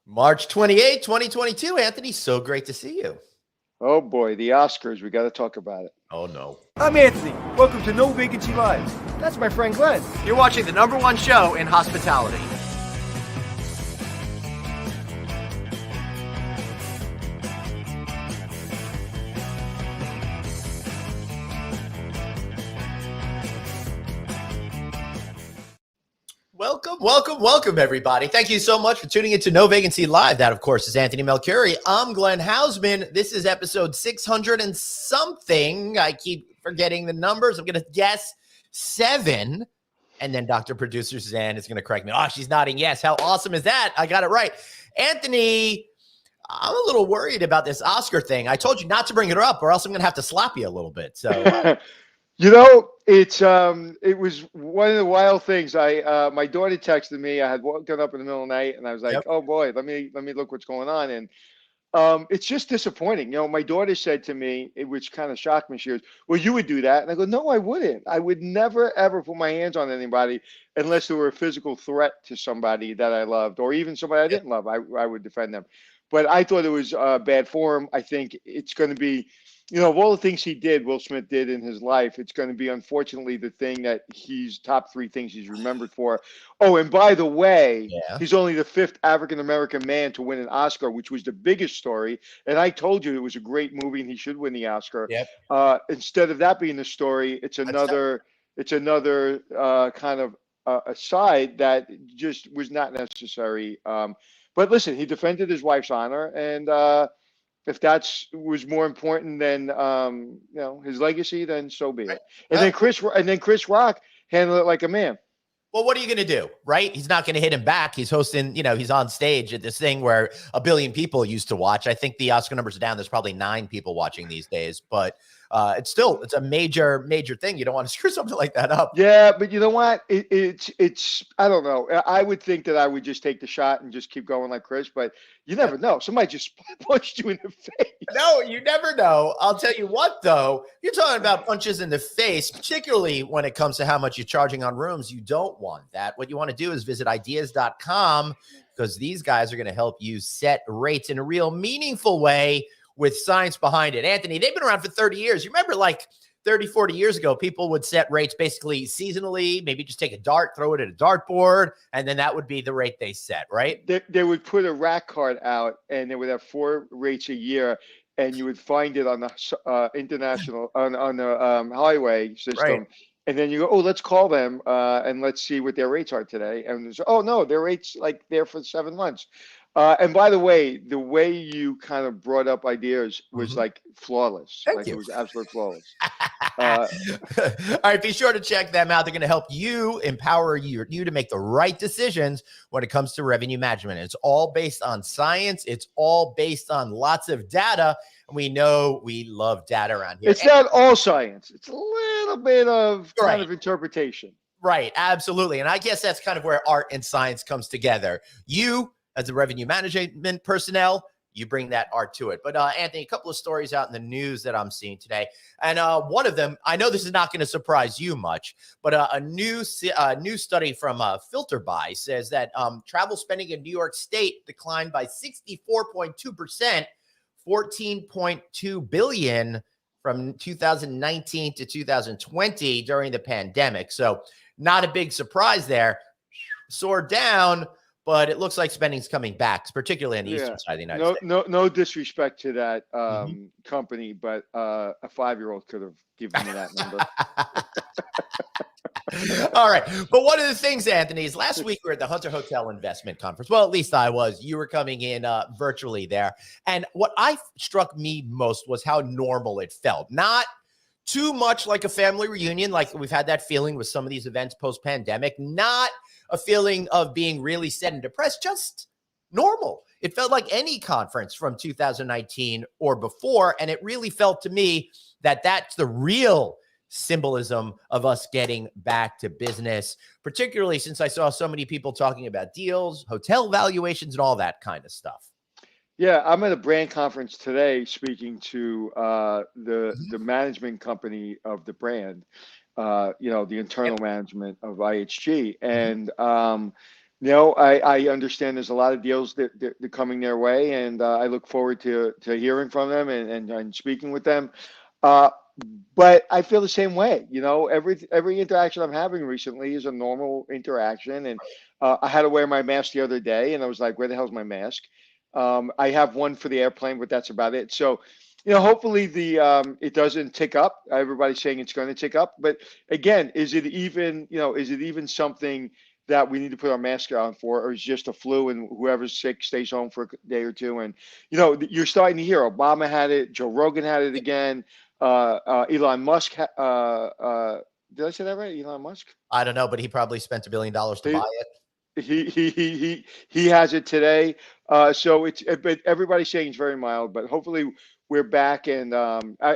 March 28, 2022. Anthony, so great to see you. Oh boy, the Oscars. We got to talk about it. Oh, no. I'm Anthony. Welcome to No Vacancy Live. That's my friend Glenn. You're watching the #1 show in hospitality. Welcome, everybody. Thank you so much for tuning into No Vacancy Live. That, of course, is Anthony Melchiori. I'm Glenn Hausman. This is episode 600 and something. I keep forgetting the numbers. I'm going to guess 7. And then Dr. Producer Suzanne is going to correct me. Oh, she's nodding yes. How awesome is that? I got it right. Anthony, I'm a little worried about this Oscar thing. I told you not to bring it up or else I'm going to have to slap you a little bit. So... You know, it was one of the wild things. My daughter texted me. I had woken up in the middle of the night, and I was like, "Oh boy, let me look what's going on." And it's just disappointing. You know, my daughter said to me, which kind of shocked me. She goes, "Well, you would do that," and I go, "No, I wouldn't. I would never ever put my hands on anybody unless there were a physical threat to somebody that I loved, or even somebody I didn't love. I would defend them." But I thought it was bad form. I think it's going to be. You know, of all the things Will Smith did in his life, it's going to be, unfortunately, the thing that he's top 3 things he's remembered for. Oh, and by the way, he's only the 5th African-American man to win an Oscar, which was the biggest story. And I told you it was a great movie and he should win the Oscar. Instead of that being the story, it's another kind of aside that just was not necessary. But listen, he defended his wife's honor, and if that was more important than his legacy, then so be it. And then Chris Rock handled it like a man. Well, what are you going to do, right? He's not going to hit him back. He's hosting, he's on stage at this thing where 1 billion people used to watch. I think the Oscar numbers are down. There's probably 9 people watching these days, but it's a major thing. You don't want to screw something like that up. Yeah, but you know what? It's I don't know. I would think that I would just take the shot and just keep going like Chris, but you never know. Somebody just punched you in the face. No, you never know. I'll tell you what, though. You're talking about punches in the face, particularly when it comes to how much you're charging on rooms. You don't want that. What you want to do is visit ideas.com because these guys are going to help you set rates in a real meaningful way with science behind it. Anthony, they've been around for 30 years. You remember like 30, 40 years ago, people would set rates basically seasonally, maybe just take a dart, throw it at a dartboard, and then that would be the rate they set, right? They would put a rack card out, and they would have 4 rates a year, and you would find it on the international, on the highway system. Right. And then you go, oh, let's call them and let's see what their rates are today. And oh, no, their rates like there for 7 months. And by the way you kind of brought up ideas was like flawless. Thank you. It was absolutely flawless. All right, be sure to check them out. They're going to help you, empower you to make the right decisions when it comes to revenue management. It's all based on science. It's all based on lots of data. And we know we love data around here. It's not all science. It's a little bit of kind of interpretation. Right, absolutely. And I guess that's kind of where art and science comes together. You, as a revenue management personnel, you bring that art to it. But Anthony, a couple of stories out in the news that I'm seeing today. And one of them, I know this is not going to surprise you much, but a new study from FilterBuy says that travel spending in New York State declined by 64.2%, $14.2 billion from 2019 to 2020 during the pandemic. So not a big surprise there. Soared down, but it looks like spending's coming back, particularly on the eastern side of the United States. No disrespect to that company, but a 5-year-old could have given me that number. All right. But one of the things, Anthony, is last week we were at the Hunter Hotel Investment Conference. Well, at least I was. You were coming in virtually there. And what struck me most was how normal it felt. Not too much like a family reunion, like we've had that feeling with some of these events post-pandemic. Not a feeling of being really sad and depressed, just normal. It felt like any conference from 2019 or before. And it really felt to me that that's the real symbolism of us getting back to business, particularly since I saw so many people talking about deals, hotel valuations, and all that kind of stuff. Yeah, I'm at a brand conference today speaking to the management company of the brand, the internal management of IHG. And No, I understand there's a lot of deals that are coming their way, and I look forward to hearing from them and speaking with them. Uh, but I feel the same way. Every interaction I'm having recently is a normal interaction, and I had to wear my mask the other day, and I was like, "Where the hell's my mask?" I have one for the airplane, but that's about it. So, hopefully it doesn't tick up. Everybody's saying it's going to tick up, but again, is it even something that we need to put our mask on for, or is it just a flu and whoever's sick stays home for a day or two? And you're starting to hear Obama had it, Joe Rogan had it again. Elon Musk. Did I say that right? Elon Musk. I don't know, but he probably spent $1 billion to buy it. He has it today. So but everybody's saying it's very mild, but hopefully we're back. And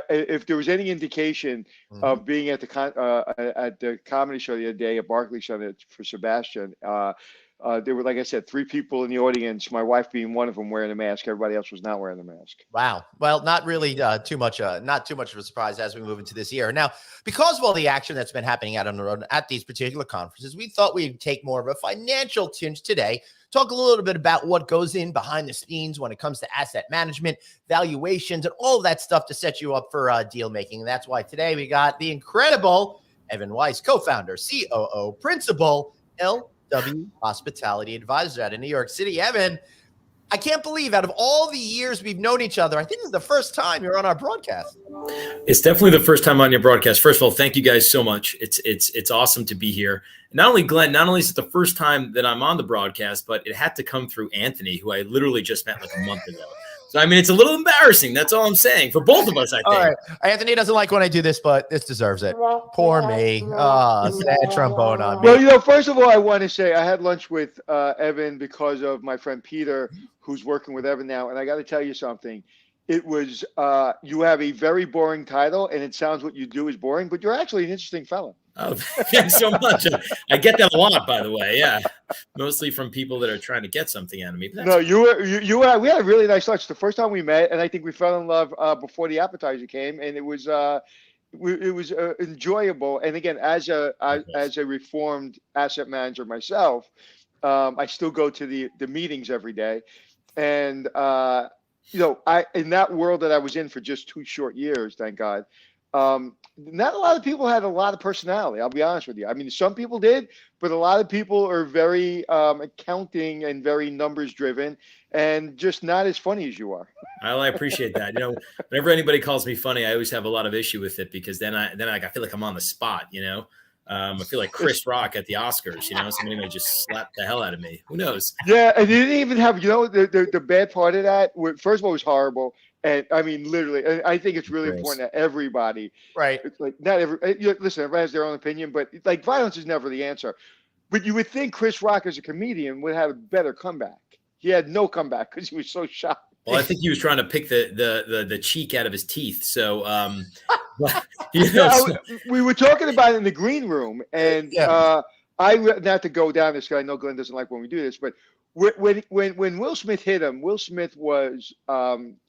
if there was any indication of being at the comedy show the other day, at Barclay show for Sebastian, there were, like I said, 3 people in the audience, my wife being one of them, wearing a mask. Everybody else was not wearing the mask. Wow. Well, not really not too much of a surprise as we move into this year. Now, because of all the action that's been happening out on the road at these particular conferences, we thought we'd take more of a financial tinge today, talk a little bit about what goes in behind the scenes when it comes to asset management, valuations, and all of that stuff to set you up for deal making. And that's why today we got the incredible Evan Weiss, co-founder, COO, principal, LWHA Hospitality Advisors out of New York City. Evan, I can't believe out of all the years we've known each other, I think this is the first time you're on our broadcast. It's definitely the first time on your broadcast. First of all, thank you guys so much. It's awesome to be here. Not only Glenn, not only is it the first time that I'm on the broadcast, but it had to come through Anthony, who I literally just met like a month ago. So, I mean, it's a little embarrassing. That's all I'm saying for both of us, I think. All right. Anthony doesn't like when I do this, but this deserves it. Poor me. Sad trombone on me. Well, first of all, I want to say I had lunch with Evan because of my friend Peter, who's working with Evan now. And I got to tell you something. It was, you have a very boring title, and it sounds what you do is boring, but you're actually an interesting fellow. Oh, thanks so much. I get that a lot, by the way. Yeah, mostly from people that are trying to get something out of me. No, we had a really nice lunch. The first time we met, and I think we fell in love before the appetizer came, and it was enjoyable. And again, as a reformed asset manager myself, I still go to the meetings every day, and I in that world that I was in for just 2 short years, thank God. Not a lot of people had a lot of personality. I'll be honest with you. I mean, some people did, but a lot of people are very accounting and very numbers driven, and just not as funny as you are. Well, I appreciate that. Whenever anybody calls me funny, I always have a lot of issue with it because then I feel like I'm on the spot. I feel like Chris Rock at the Oscars. Somebody may just slap the hell out of me. Who knows? Yeah, and you didn't even have. The bad part of that. First of all, it was horrible. And I mean, literally, and I think it's really important that everybody, right? It's like not listen, everybody has their own opinion, but like violence is never the answer. But you would think Chris Rock as a comedian would have a better comeback. He had no comeback because he was so shocked. Well, I think he was trying to pick the cheek out of his teeth. So, we were talking about it in the green room, and I not to go down this guy. I know Glenn doesn't like when we do this, but. When Will Smith hit him, Will Smith was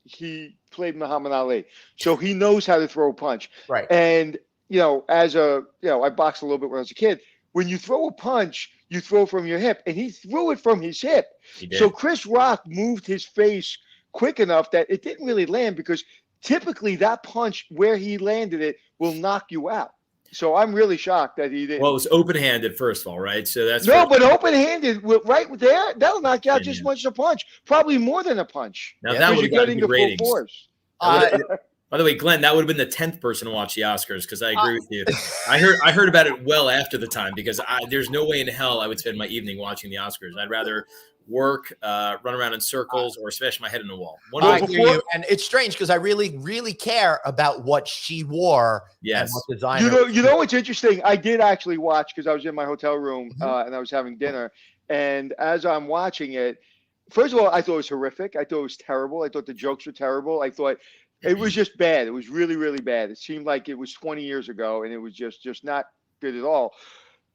he played Muhammad Ali, so he knows how to throw a punch. Right. And I boxed a little bit when I was a kid. When you throw a punch, you throw from your hip, and he threw it from his hip. So Chris Rock moved his face quick enough that it didn't really land because typically that punch where he landed it will knock you out. So I'm really shocked that he didn't. Well, it was open-handed, first of all, right? So that's but open-handed, right there, that'll knock you out just as much as a punch, probably more than a punch. Now that would have gotten good ratings. Full force. By the way, Glenn, that would have been the 10th person to watch the Oscars because I agree with you. I heard about it well after the time because there's no way in hell I would spend my evening watching the Oscars. I'd rather work, run around in circles, or smash my head in a wall. I hear you. And it's strange because I really, really care about what she wore. Yes. And what designer. You know what's interesting? I did actually watch because I was in my hotel room and I was having dinner. And as I'm watching it, first of all, I thought it was horrific. I thought it was terrible. I thought the jokes were terrible. I thought it was just bad. It was really, really bad. It seemed like it was 20 years ago, and it was just not good at all.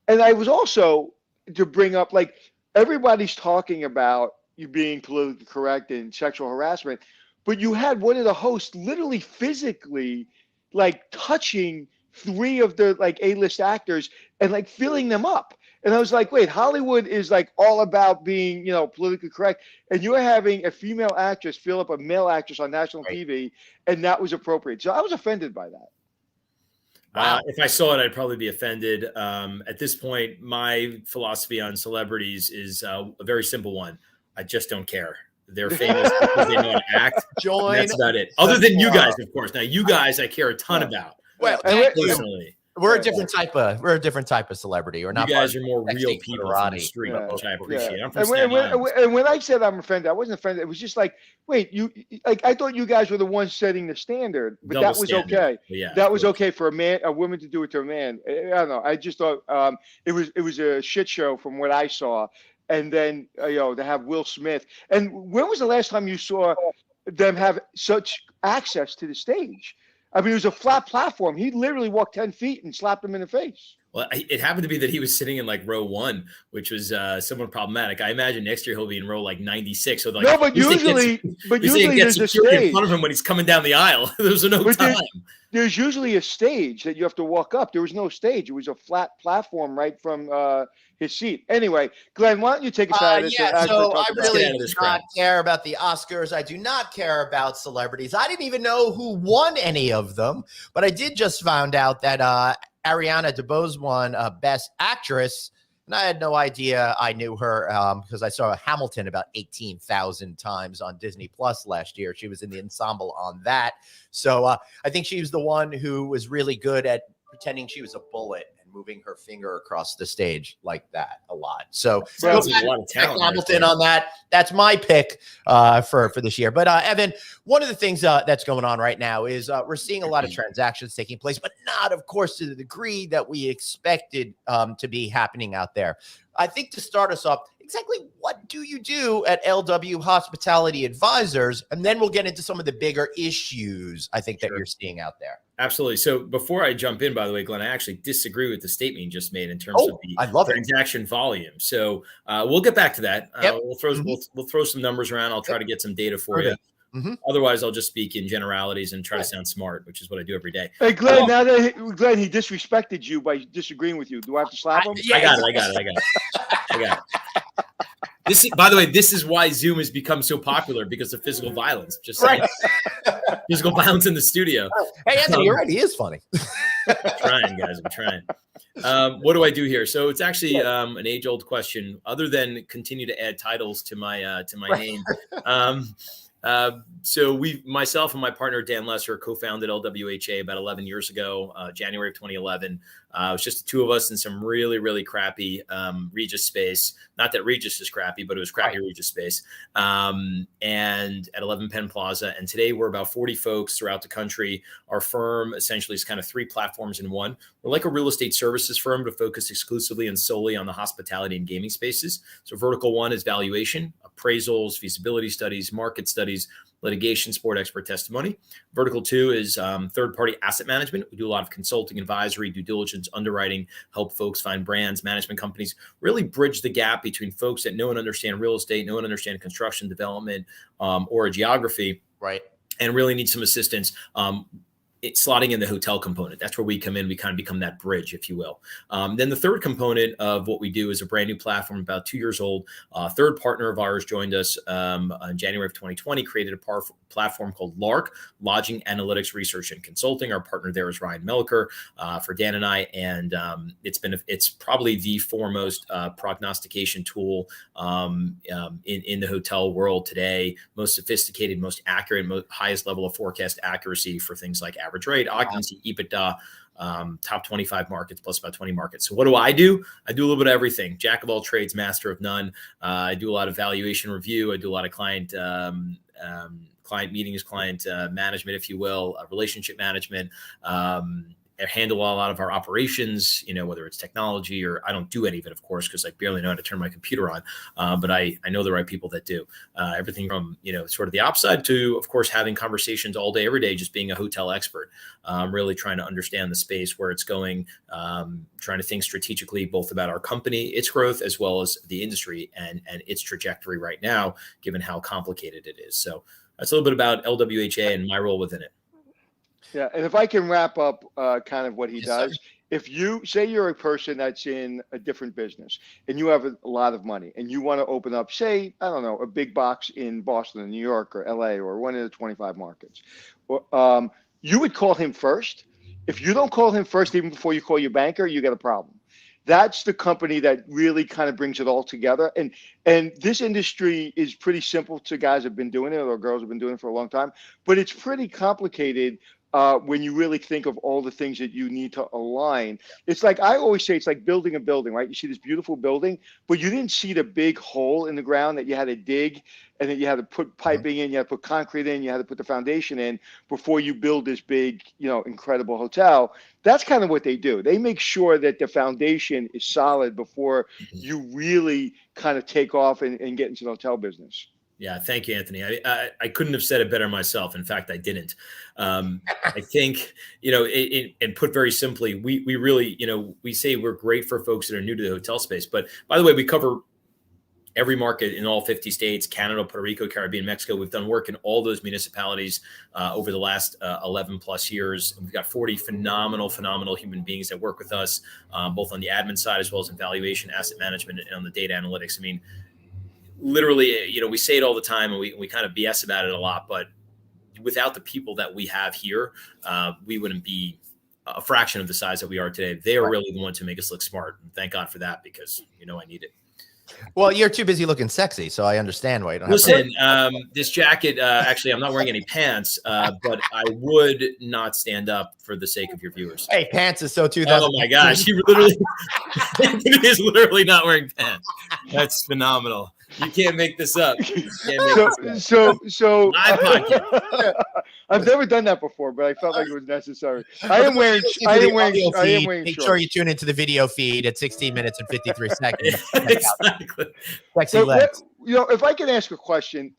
And I was also to bring up, like, everybody's talking about you being politically correct and sexual harassment, but you had one of the hosts literally physically, like, touching 3 of the, like, A-list actors and, like, filling them up. And I was like, wait, Hollywood is like all about being, politically correct. And you're having a female actress fill up a male actress on national TV, and that was appropriate. So I was offended by that. Wow. If I saw it, I'd probably be offended. At this point, my philosophy on celebrities is a very simple one. I just don't care. They're famous because they know how to act. That's about it. Other than you guys, of course. Now, you guys, I care a ton about. Well, personally, we're a different type of celebrity. Or not. You guys are more real people on the street, which I appreciate. I'm from and when I said I'm offended, I wasn't offended. It was just like, wait, I thought you guys were the ones setting the standard, but that was okay. Yeah, that was okay for a woman to do it to a man. I don't know. I just thought it was a shit show from what I saw. And then, to have Will Smith. And when was the last time you saw them have such access to the stage? I mean, it was a flat platform. He literally walked 10 feet and slapped him in the face. Well, it happened to be that he was sitting in like row 1, which was somewhat problematic. I imagine next year he'll be in row like 96. So like, no, but usually there's a stage in front of him when he's coming down the aisle. There's no time. There's usually a stage that you have to walk up. There was no stage. It was a flat platform right from his seat. Anyway, Glenn, why don't you take us out of this? So I really do not care about the Oscars. I do not care about celebrities. I didn't even know who won any of them, but I did just found out that Ariana DeBose won Best Actress, and I had no idea I knew her because I saw Hamilton about 18,000 times on Disney Plus last year. She was in the ensemble on that. So I think she was the one who was really good at pretending she was a bullet and moving her finger across the stage like that a lot. So a lot of talent. Hamilton on that. That's my pick for this year. But Evan, one of the things that's going on right now is we're seeing a lot of transactions taking place, but not, of course, to the degree that we expected to be happening out there. I think to start us off, exactly what do you do at LW Hospitality Advisors? And then we'll get into some of the bigger issues I think that you're seeing out there. Absolutely. So before I jump in, by the way, Glenn, I actually disagree with the statement you just made in terms of the transaction volume. So we'll get back to that. We'll throw some numbers around. I'll try to get some data for you. Otherwise, I'll just speak in generalities and try to sound smart, which is what I do every day. Hey, Glenn, Glenn, he disrespected you by disagreeing with you. Do I have to slap him? I got it. By the way, this is why Zoom has become so popular, because of physical violence. Just saying. Physical violence in the studio. Hey, Anthony, you're right. He is funny. I'm trying, guys. I'm trying. What do I do here? So it's actually an age-old question. Other than continue to add titles to my name. So myself and my partner, Dan Lesser, co-founded LWHA about 11 years ago, January of 2011. It was just the two of us in some really, really crappy Regis space. Not that Regis is crappy, but it was crappy Regis space. And at 11 Penn Plaza. And today we're about 40 folks throughout the country. Our firm essentially is kind of 3 platforms in one. We're like a real estate services firm to focus exclusively and solely on the hospitality and gaming spaces. So vertical 1 is valuation, appraisals, feasibility studies, market studies, litigation, sport expert testimony. Vertical 2 is third-party asset management. We do a lot of consulting, advisory, due diligence, underwriting, help folks find brands, management companies, really bridge the gap between folks that know and understand real estate, know and understand construction, development, or a geography, right, and really need some assistance. Slotting in the hotel component. That's where we come in. We kind of become that bridge, if you will. Then the third component of what we do is a brand new platform, about 2 years old. Third partner of ours joined us in January of 2020, created a platform called LARC, Lodging Analytics Research and Consulting. Our partner there is Ryan Melker for Dan and I. And it's probably the foremost prognostication tool in the hotel world today, most sophisticated, most accurate, highest level of forecast accuracy for things like average rate, occupancy, EBITDA, top 25 markets plus about 20 markets. So what do? I do a little bit of everything. Jack of all trades, master of none. I do a lot of valuation review. I do a lot of client meetings, client management, if you will, relationship management. I handle a lot of our operations, whether it's technology or I don't do any of it, of course, because I barely know how to turn my computer on. But I know the right people that do. Everything from, sort of the upside to, of course, having conversations all day, every day, just being a hotel expert, really trying to understand the space, where it's going, trying to think strategically, both about our company, its growth, as well as the industry and its trajectory right now, given how complicated it is. So that's a little bit about LWHA and my role within it. Yeah, and if I can wrap up kind of what he does, if you say you're a person that's in a different business and you have a lot of money and you want to open up, say, I don't know, a big box in Boston or New York or LA or one of the 25 markets, you would call him first. If you don't call him first, even before you call your banker, you got a problem. That's the company that really kind of brings it all together. And this industry is pretty simple to guys who have been doing it or girls who have been doing it for a long time, but it's pretty complicated when you really think of all the things that you need to align. It's like, I always say, it's like building a building, right? You see this beautiful building, but you didn't see the big hole in the ground that you had to dig, and then you had to put piping in, you had to put concrete in, you had to put the foundation in before you build this big, incredible hotel. That's kind of what they do. They make sure that the foundation is solid before you really kind of take off and get into the hotel business. Yeah, thank you, Anthony. I couldn't have said it better myself. In fact, I didn't. I think, and put very simply, we really, we say we're great for folks that are new to the hotel space. But by the way, we cover every market in all 50 states, Canada, Puerto Rico, Caribbean, Mexico. We've done work in all those municipalities over the last 11 plus years. We've got 40 phenomenal human beings that work with us, both on the admin side as well as in valuation, asset management, and on the data analytics. I mean, literally, we say it all the time and we kind of BS about it a lot, but without the people that we have here, we wouldn't be a fraction of the size that we are today. They are really the ones who make us look smart. And thank God for that, because I need it. Well, you're too busy looking sexy, so I understand why you don't Listen, this jacket, actually, I'm not wearing any pants, but I would not stand up for the sake of your viewers. Hey, pants is so 2000. Oh my gosh, he is literally not wearing pants. That's phenomenal. You can't make this up. So live podcast. I've never done that before, but I felt like it was necessary. I am wearing Make sure you tune into the video feed at 16 minutes and 53 seconds. Exactly. Sexy legs. If I can ask a question,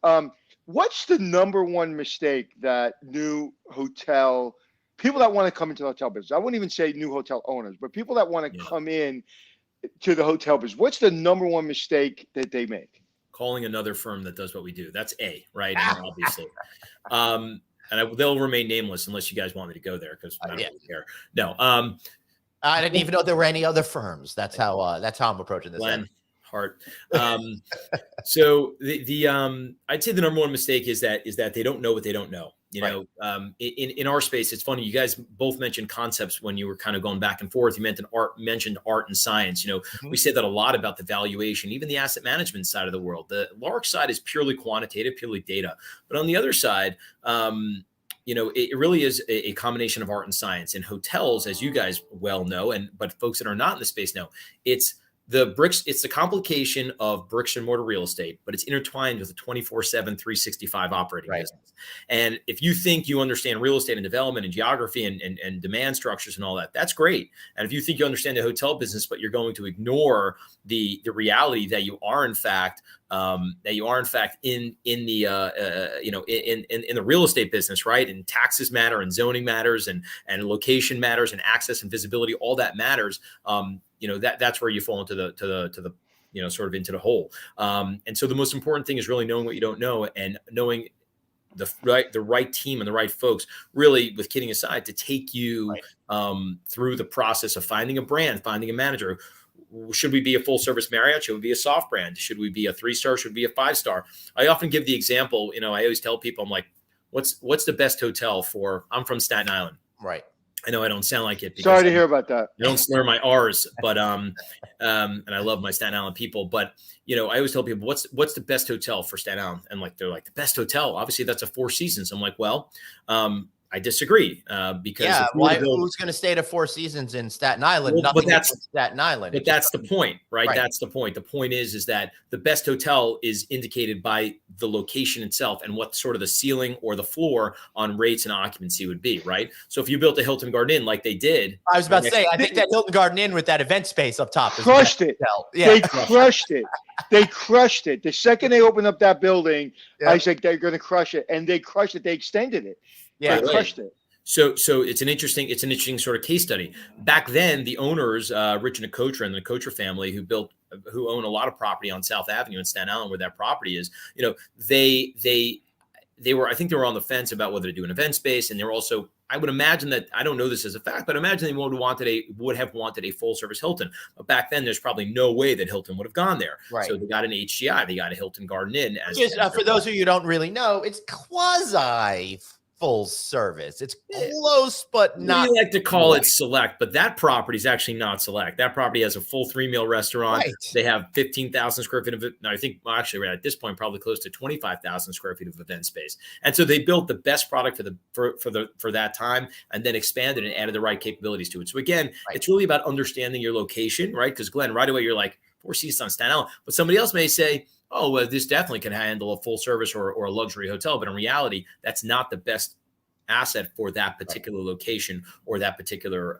what's the number one mistake that new hotel people that want to come into the hotel business? I wouldn't even say new hotel owners, but people that want to come in to the hotel business. What's the number one mistake that they make? Calling another firm that does what we do. That's right? And obviously. They'll remain nameless unless you guys want me to go there, because I don't really care. No. I didn't even know there were any other firms. That's how I'm approaching this. Glenn Hart. So I'd say the number one mistake is that they don't know what they don't know. In our space, it's funny. You guys both mentioned concepts when you were kind of going back and forth. You mentioned art and science. We say that a lot about the valuation, even the asset management side of the world. The large side is purely quantitative, purely data. But on the other side, it really is a combination of art and science. In hotels, as you guys well know, but folks that are not in the space know, it's the complication of bricks and mortar real estate, but it's intertwined with a 24/7, 365 operating business. And if you think you understand real estate and development and geography and demand structures and all that, that's great. And if you think you understand the hotel business, but you're going to ignore the reality that you are in fact in the real estate business, right? And taxes matter, and zoning matters, and location matters, and access and visibility, all that matters. That's where you fall into the sort of into the hole. And so the most important thing is really knowing what you don't know, and knowing the right team and the right folks, really, with kidding aside, to take you through the process of finding a brand, finding a manager. Should we be a full service Marriott? Should we be a soft brand? Should we be a 3-star? Should we be a 5-star? I often give the example, I always tell people, I'm like, what's the best hotel for, I'm from Staten Island. Right. I know I don't sound like it. Sorry to hear about that. I don't slur my R's, but and I love my Staten Island people. But I always tell people, what's the best hotel for Staten Island? And they're like, the best hotel, obviously that's a Four Seasons. I'm like, well, I disagree because who's going to stay at Four Seasons in Staten Island? But that's Staten Island. But that's the point, right? That's the point. The point is that the best hotel is indicated by the location itself and what sort of the ceiling or the floor on rates and occupancy would be, right? So if you built a Hilton Garden Inn like they did, I was about to say, I think that Hilton Garden Inn with that event space up top crushed it. Yeah, they crushed it. They crushed it. The second they opened up that building, I was like, they're going to crush it, and they crushed it. They extended it. Yeah, they crushed it. So it's an interesting sort of case study. Back then, the owners, Rich and Akotra and the Akotra family, who own a lot of property on South Avenue in Staten Island, where that property is, they were, I think they were on the fence about whether to do an event space, and they were also I would imagine that, I don't know this as a fact, but imagine they would have wanted a full service Hilton. But back then, there's probably no way that Hilton would have gone there. Right. So they got an HGI, they got a Hilton Garden Inn. For those of you who don't really know, it's quasi full service. It's close, but not. We like to call it select, but that property is actually not select. That property has a full 3-meal restaurant. Right. They have 15,000 square feet of it. No, I think actually we're at this point probably close to 25,000 square feet of event space. And so they built the best product for that time, and then expanded and added the right capabilities to it. So again, it's really about understanding your location, right? Because Glenn, right away you're like, Four Seasons on Staten Island, but somebody else may say, oh, well, this definitely can handle a full service or a luxury hotel. But in reality, that's not the best asset for that particular location or that particular,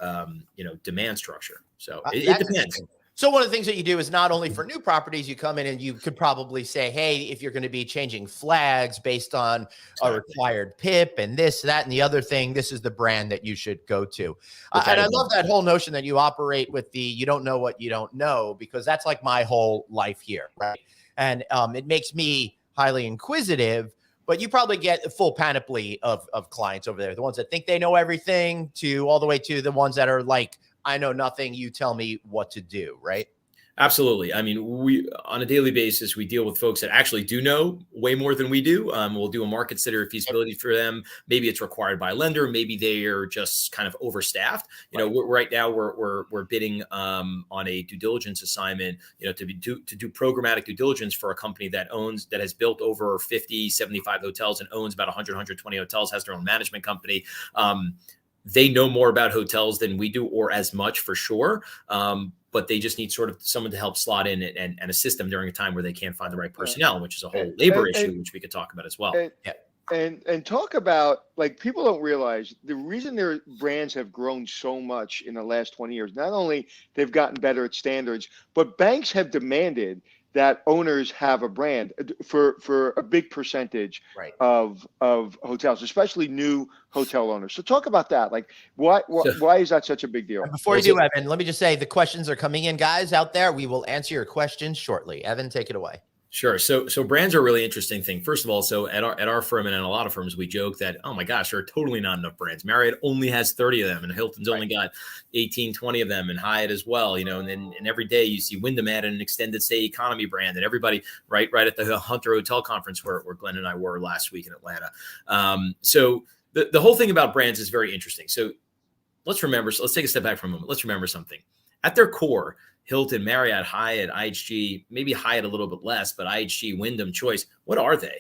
demand structure. So it depends. So one of the things that you do is not only for new properties, you come in and you could probably say, hey, if you're going to be changing flags based on a required PIP and this, that, and the other thing, this is the brand that you should go to. And I love that whole notion that you operate with the, you don't know what you don't know, because that's like my whole life here, right? And it makes me highly inquisitive, but you probably get a full panoply of clients over there. The ones that think they know everything to all the way to the ones that are like, I know nothing, you tell me what to do, right? Absolutely. I mean, we on a daily basis, we deal with folks that actually do know way more than we do. We'll do a market study or feasibility for them. Maybe it's required by a lender. Maybe they are just kind of overstaffed. Right now we're bidding on a due diligence assignment, to do programmatic due diligence for a company that has built over 50, 75 hotels and owns about 100, 120 hotels, has their own management company. They know more about hotels than we do, or as much for sure. But they just need sort of someone to help slot in and assist them during a time where they can't find the right personnel, which is a whole labor issue, which we could talk about as well. And talk about, like, people don't realize the reason their brands have grown so much in the last 20 years. Not only they've gotten better at standards, but banks have demanded that owners have a brand for a big percentage of hotels, especially new hotel owners. So talk about that. Like, why is that such a big deal? Before you do, Evan, let me just say the questions are coming in, guys, out there. We will answer your questions shortly. Evan, take it away. Sure. So brands are a really interesting thing. First of all, so at our firm and at a lot of firms, we joke that, oh my gosh, there are totally not enough brands. Marriott only has 30 of them, and Hilton's only got 18, 20 of them, and Hyatt as well, and every day you see Wyndham add an extended stay economy brand, and everybody right at the Hunter Hotel Conference where Glenn and I were last week in Atlanta. So the whole thing about brands is very interesting. So let's take a step back for a moment. Let's remember something. At their core, Hilton, Marriott, Hyatt, IHG, maybe Hyatt a little bit less, but IHG, Wyndham, Choice, what are they?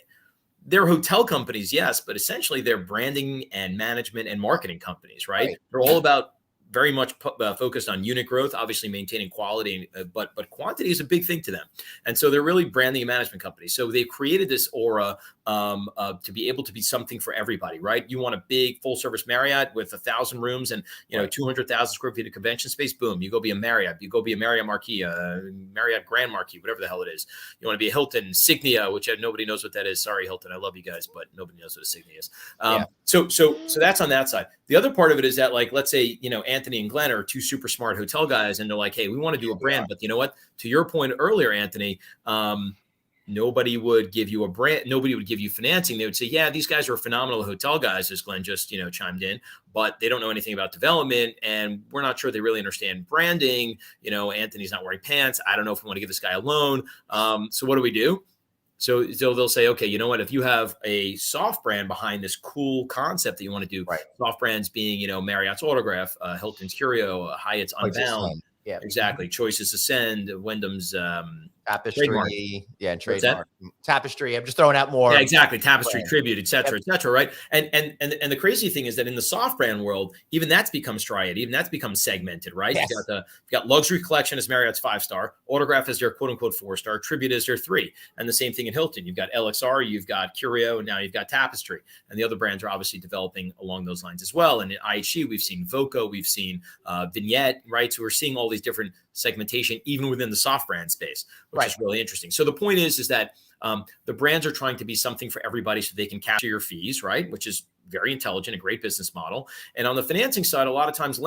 They're hotel companies, yes, but essentially they're branding and management and marketing companies, right? They're all about very much focused on unit growth, obviously maintaining quality, but quantity is a big thing to them. And so they're really branding and management companies. So they've created this aura to be able to be something for everybody, right? You want a big full service Marriott with 1,000 rooms and 200,000 square feet of convention space. Boom, you go be a Marriott. You go be a Marriott Marquis, Marriott Grand Marquis, whatever the hell it is. You want to be a Hilton Signia, which nobody knows what that is. Sorry, Hilton, I love you guys, but nobody knows what a Signia is. So that's on that side. The other part of it is that, like, let's say, Anthony and Glenn are two super smart hotel guys, and they're like, hey, we want to do a brand, but you know what? To your point earlier, Anthony, nobody would give you a brand. Nobody would give you financing. They would say, yeah, these guys are phenomenal hotel guys, as Glenn just, chimed in, but they don't know anything about development. And we're not sure they really understand branding. Anthony's not wearing pants. I don't know if we want to give this guy a loan. So what do we do? So they'll say, okay, you know what? If you have a soft brand behind this cool concept that you want to do, soft brands being, Marriott's Autograph, Hilton's Curio, Hyatt's Unbound. Yeah, exactly. Choices Ascend, Wyndham's Tapestry, trademark. And trademark. Tapestry. I'm just throwing out more. Yeah, exactly. Tapestry, Tribute, et cetera, right? And the crazy thing is that in the soft brand world, even that's become striated, even that's become segmented, right? Yes. You've got Luxury Collection as Marriott's 5-star, Autograph as their quote unquote 4-star, Tribute as their 3, and the same thing in Hilton. You've got LXR, you've got Curio, and now you've got Tapestry, and the other brands are obviously developing along those lines as well. And in IHG, we've seen Voco, we've seen Vignette, right? So we're seeing all these different segmentation even within the soft brand space, which is really interesting. So the point is that the brands are trying to be something for everybody so they can capture your fees, right? Which is very intelligent, a great business model. And on the financing side, a lot of times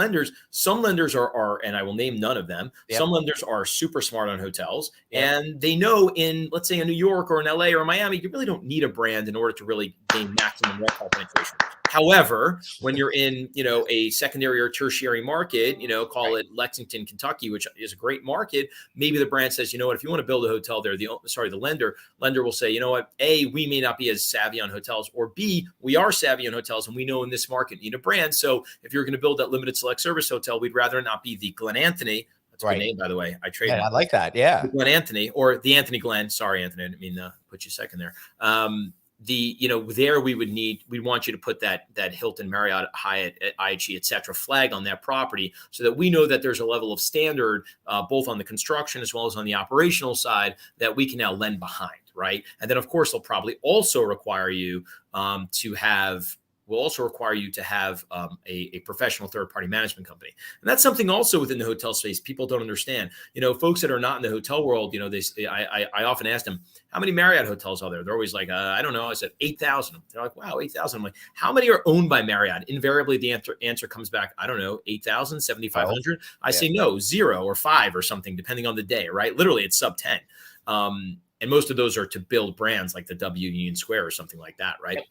some lenders are, and I will name none of them, some lenders are super smart on hotels, and they know in, let's say, in New York or in LA or Miami, you really don't need a brand in order to really gain maximum retail penetration. However, when you're in, a secondary or tertiary market, call it Lexington, Kentucky, which is a great market, maybe the brand says, you know what, if you want to build a hotel there, the lender will say, you know what, A, we may not be as savvy on hotels, or B, we are savvy on hotels and we know in this market you need a brand. So if you're going to build that limited select service hotel, we'd rather not be the Glen Anthony. That's a good name, by the way. I trademarked. Yeah, I like that. Yeah. The Glen Anthony, or the Anthony Glen. Sorry, Anthony, I didn't mean to put you second there. There we'd want you to put that Hilton, Marriott, Hyatt, IHG, et cetera, flag on that property so that we know that there's a level of standard, both on the construction as well as on the operational side, that we can now lend behind, right? And then, of course, they'll probably also require you to have a professional third-party management company. And that's something also within the hotel space people don't understand. Folks that are not in the hotel world, I often ask them, how many Marriott hotels are there? They're always like, I don't know. I said 8,000. They're like, wow, 8,000. I'm like, how many are owned by Marriott? Invariably, the answer comes back, I don't know, 8,000, 7,500. I say no, 0 or 5 or something, depending on the day, right? Literally, it's sub 10. And most of those are to build brands like the W Union Square or something like that, right? Yep.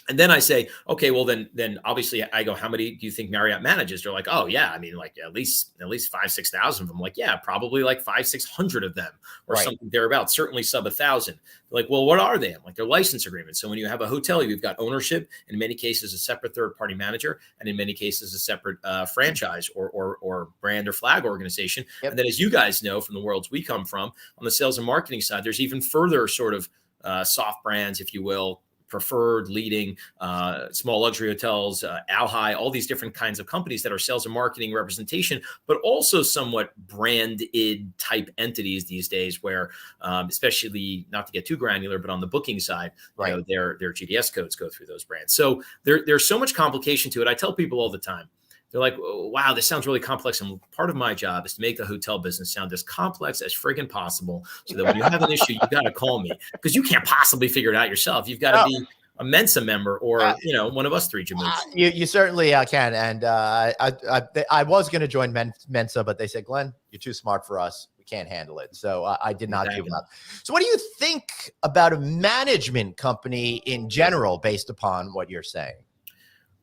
And then I say, okay, well, then obviously I go, how many do you think Marriott manages? They're like, oh yeah, I mean, like at least 5,000-6,000 of them. I'm like, yeah, probably like 500-600 of them or something thereabouts, certainly sub 1,000. They're like, well, what are they? I'm like, they're license agreements. So when you have a hotel, you've got ownership, in many cases, a separate third-party manager, and in many cases, a separate franchise or brand or flag organization. Yep. And then as you guys know from the worlds we come from, on the sales and marketing side, there's even further sort of soft brands, if you will, preferred, leading, small luxury hotels, LWHA, all these different kinds of companies that are sales and marketing representation, but also somewhat branded type entities these days where, especially not to get too granular, but on the booking side, their GDS codes go through those brands. So there's so much complication to it. I tell people all the time, they're like, oh, wow, this sounds really complex. And part of my job is to make the hotel business sound as complex as friggin' possible so that when you have an issue, you got to call me because you can't possibly figure it out yourself. You've got to be a Mensa member or, one of us three Jamoos. You certainly can. And I was going to join Mensa, but they said, Glenn, you're too smart for us. We can't handle it. So I did not give up. So what do you think about a management company in general based upon what you're saying?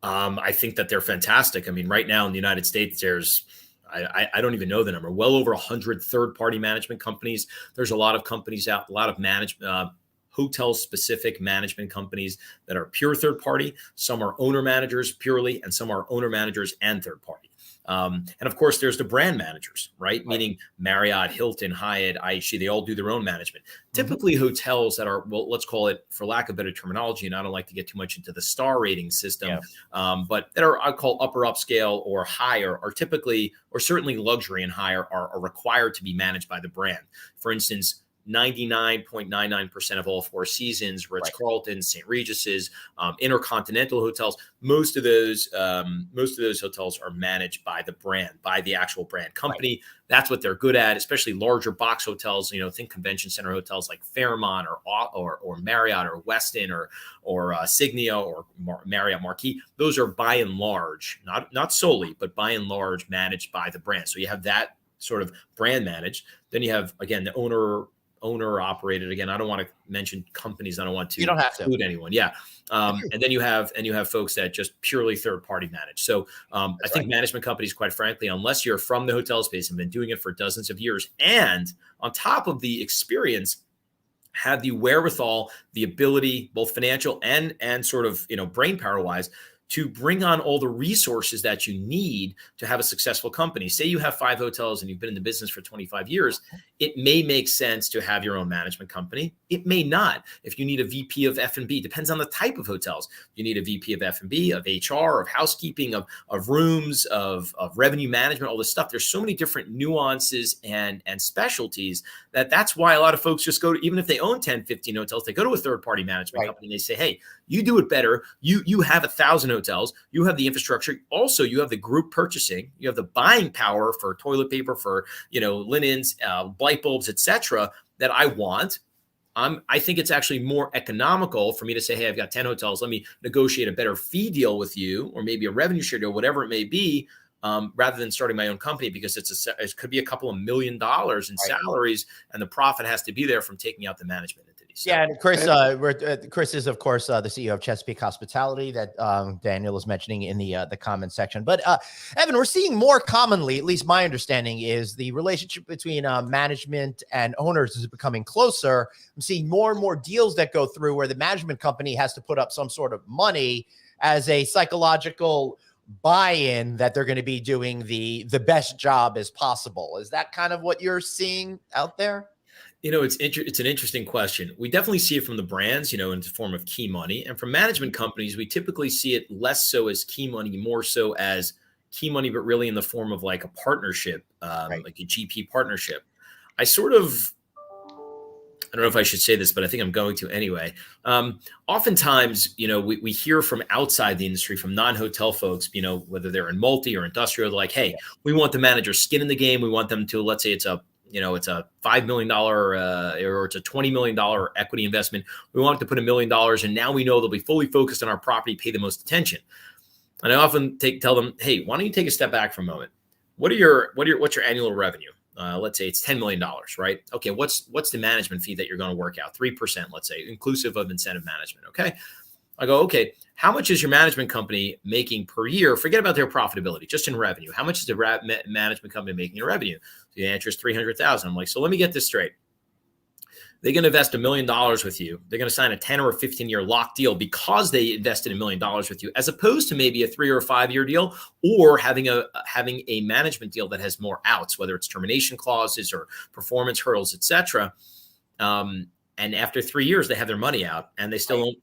I think that they're fantastic. I mean, right now in the United States, there's, I don't even know the number, well over 100 third-party management companies. There's a lot of companies out, a lot of hotel-specific management companies that are pure third-party. Some are owner-managers purely, and some are owner-managers and third-party. And of course, there's the brand managers, right? Meaning Marriott, Hilton, Hyatt, IHG, they all do their own management. Typically hotels that are, well, let's call it, for lack of better terminology, and I don't like to get too much into the star rating system, but that are, I call upper upscale or higher, are typically, or certainly luxury and higher, are required to be managed by the brand. For instance, 99.99% of all Four Seasons, Ritz-Carlton, St. Regis's, Intercontinental hotels, most of those hotels are managed by the brand, by the actual brand company. That's what they're good at, especially larger box hotels. Think convention center hotels like Fairmont or Marriott or Westin or Signia or Marriott Marquis. Those are by and large, not solely, but by and large managed by the brand. So you have that sort of brand managed. Then you have, again, the owner operated. Again, I don't want to mention companies. I don't want to exclude anyone. Yeah. And then you have folks that just purely third party manage. So I think management companies, quite frankly, unless you're from the hotel space and been doing it for dozens of years, and on top of the experience, have the wherewithal, the ability, both financial and sort of, brain power wise, to bring on all the resources that you need to have a successful company. Say you have 5 hotels and you've been in the business for 25 years. It may make sense to have your own management company. It may not. If you need a VP of F&B, depends on the type of hotels. You need a VP of F&B, of HR, of housekeeping, of rooms, of revenue management, all this stuff. There's so many different nuances and specialties that's why a lot of folks just go to, even if they own 10, 15 hotels, they go to a third-party management company and they say, hey, you do it better. You have 1,000 hotels. You have the infrastructure. Also, you have the group purchasing. You have the buying power for toilet paper, for linens, light bulbs, etc. that I want. I think it's actually more economical for me to say, hey, I've got 10 hotels. Let me negotiate a better fee deal with you, or maybe a revenue share deal, whatever it may be, rather than starting my own company, because it could be a couple of $1 million in salaries, and the profit has to be there from taking out the management entities. So. Yeah, and Chris, Chris is of course the CEO of Chesapeake Hospitality that Daniel was mentioning in the comment section. But Evan, we're seeing more commonly, at least my understanding is the relationship between management and owners is becoming closer. I'm seeing more and more deals that go through where the management company has to put up some sort of money as a psychological buy-in that they're going to be doing the best job as possible. Is that kind of what you're seeing out there? It's an interesting question. We definitely see it from the brands, in the form of key money. And from management companies, we typically see it less so as key money, more so as key money, but really in the form of like a partnership, like a GP partnership. I don't know if I should say this, but I think I'm going to anyway. Oftentimes, we hear from outside the industry, from non-hotel folks, whether they're in multi or industrial, they're like, hey, we want the manager's skin in the game. We want them to, let's say it's a $5 million or it's a $20 million equity investment. We want to put $1 million, and now we know they'll be fully focused on our property, pay the most attention. And I often tell them, hey, why don't you take a step back for a moment? What's your annual revenue? Let's say it's $10 million, right? Okay, what's the management fee that you're going to work out? 3%, let's say, inclusive of incentive management. Okay, I go, okay, how much is your management company making per year? Forget about their profitability, just in revenue. How much is the management company making in revenue? So the answer is $300,000. I'm like, so let me get this straight. They're going to invest $1 million with you. They're going to sign a 10 or a 15-year lock deal because they invested $1 million with you, as opposed to maybe a 3 or a 5-year deal, or having a management deal that has more outs, whether it's termination clauses or performance hurdles, etc. And after 3 years, they have their money out, and they still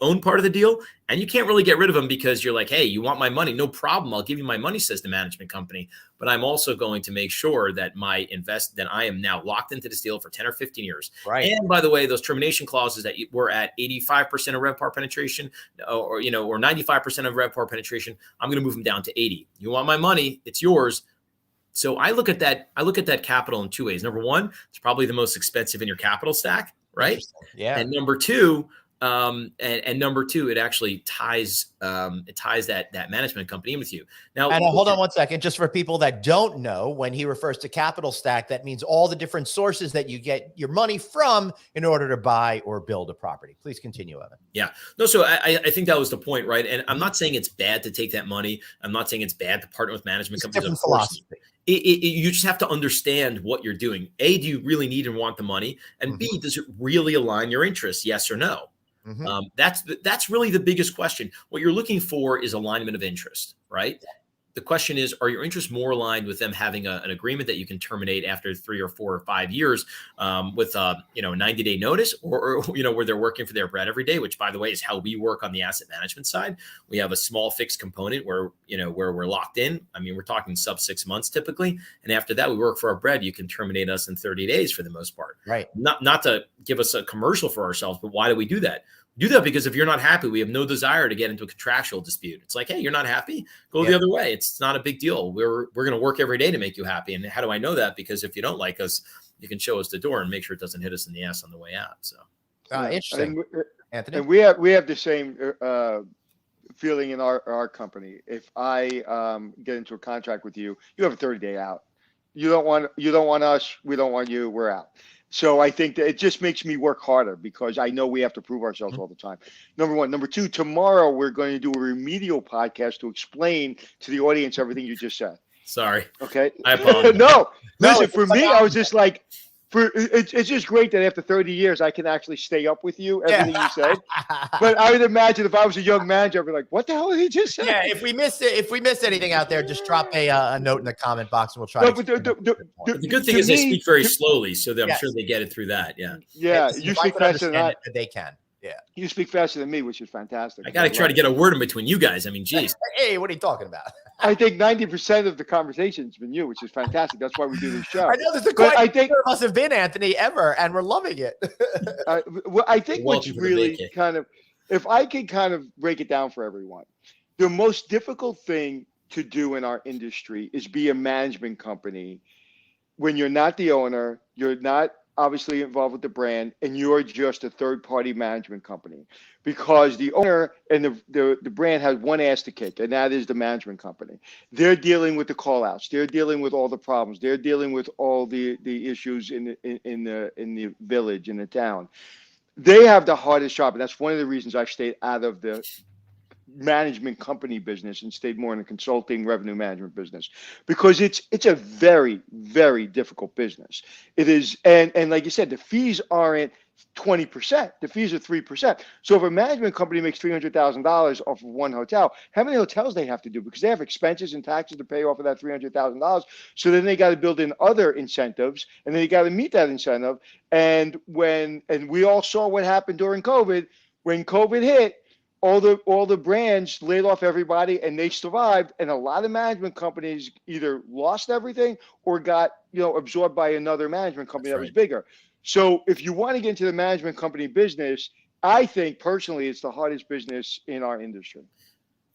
own part of the deal. And you can't really get rid of them because you're like, hey, you want my money? No problem. I'll give you my money, says the management company. But I'm also going to make sure that that I am now locked into this deal for 10 or 15 years. Right. And by the way, those termination clauses that were at 85% of RevPAR penetration or 95% of RevPAR penetration, I'm going to move them down to 80. You want my money? It's yours. So I look at that capital in two ways. Number one, it's probably the most expensive in your capital stack. Right. Yeah. And number two, it actually ties that management company in with you. Now, and hold on one second, just for people that don't know, when he refers to capital stack, that means all the different sources that you get your money from in order to buy or build a property. Please continue, Evan. Yeah. No, so I think that was the point, right? And I'm not saying it's bad to take that money. I'm not saying it's bad to partner with management companies. Different philosophy. You just have to understand what you're doing. A, do you really need and want the money? And B, does it really align your interests? Yes or no? That's really the biggest question. What you're looking for is alignment of interest, right? The question is, are your interests more aligned with them having an agreement that you can terminate after 3 or 4 or 5 years with a 90-day notice, or where they're working for their bread every day, which, by the way, is how we work on the asset management side. We have a small fixed component where we're locked in. I mean, we're talking sub 6 months typically. And after that, we work for our bread. You can terminate us in 30 days for the most part. Right. Not to give us a commercial for ourselves, but why do we do that? Do that because if you're not happy, we have no desire to get into a contractual dispute. It's like, hey, you're not happy? Go the other way. It's not a big deal. We're going to work every day to make you happy. And how do I know that? Because if you don't like us, you can show us the door and make sure it doesn't hit us in the ass on the way out. So interesting, Anthony. And we have the same feeling in our company. If I get into a contract with you, you have a 30-day out. You don't want us. We don't want you. We're out. So I think that it just makes me work harder because I know we have to prove ourselves all the time. Number one. Number two, tomorrow we're going to do a remedial podcast to explain to the audience everything you just said. Sorry. Okay. I apologize. No, listen, for me, I was just like, it's just great that after 30 years, I can actually stay up with you, everything you said. But I would imagine if I was a young manager, I'd be like, what the hell did he just say? Yeah, if we missed anything out there, just drop a note in the comment box and we'll try to. The good thing is they speak very slowly, so I'm sure they get it through that. Yeah. Yeah, you speak faster than they can. Yeah. You speak faster than me, which is fantastic. I got to try to get a word in between you guys. I mean, geez. Hey, what are you talking about? I think 90% of the conversation's been you, which is fantastic. That's why we do this show. I know there's quite I think must have been Anthony ever, and we're loving it. I think what's really kind of, if I can kind of break it down for everyone, the most difficult thing to do in our industry is be a management company when you're not the owner, you're not obviously involved with the brand, and you're just a third-party management company, because the owner and the brand has one ass to kick, and that is the management company. They're dealing with the call-outs. They're dealing with all the problems. They're dealing with all the issues in the village, in the town. they have the hardest job. And that's one of the reasons I stayed out of the management company business and stayed more in the consulting revenue management business, because it's a very, very difficult business. It is. And like you said, the fees aren't 20%. The fees are 3%. So if a management company makes $300,000 off of one hotel, how many hotels they have to do? Because they have expenses and taxes to pay off of that $300,000. So then they got to build in other incentives, and then they got to meet that incentive. And we all saw what happened during COVID. When COVID hit, all the brands laid off everybody, and they survived. And a lot of management companies either lost everything or got absorbed by another management company that was bigger. So if you want to get into the management company business, I think personally it's the hardest business in our industry.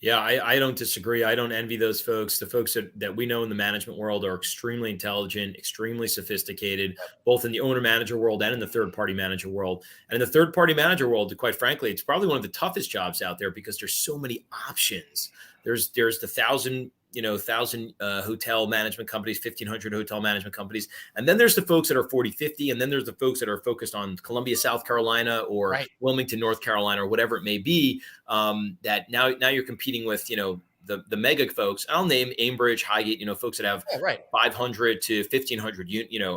Yeah, I don't disagree. I don't envy those folks. The folks that we know in the management world are extremely intelligent, extremely sophisticated, both in the owner-manager world and in the third-party manager world. And in the third-party manager world, quite frankly, it's probably one of the toughest jobs out there because there's so many options. There's the 1,000 hotel management companies, 1,500 hotel management companies. And then there's the folks that are 40, 50. And then there's the folks that are focused on Columbia, South Carolina, or Wilmington, North Carolina, or whatever it may be, that now you're competing with, the mega folks. I'll name Aimbridge, Highgate, folks that have 500 to 1,500,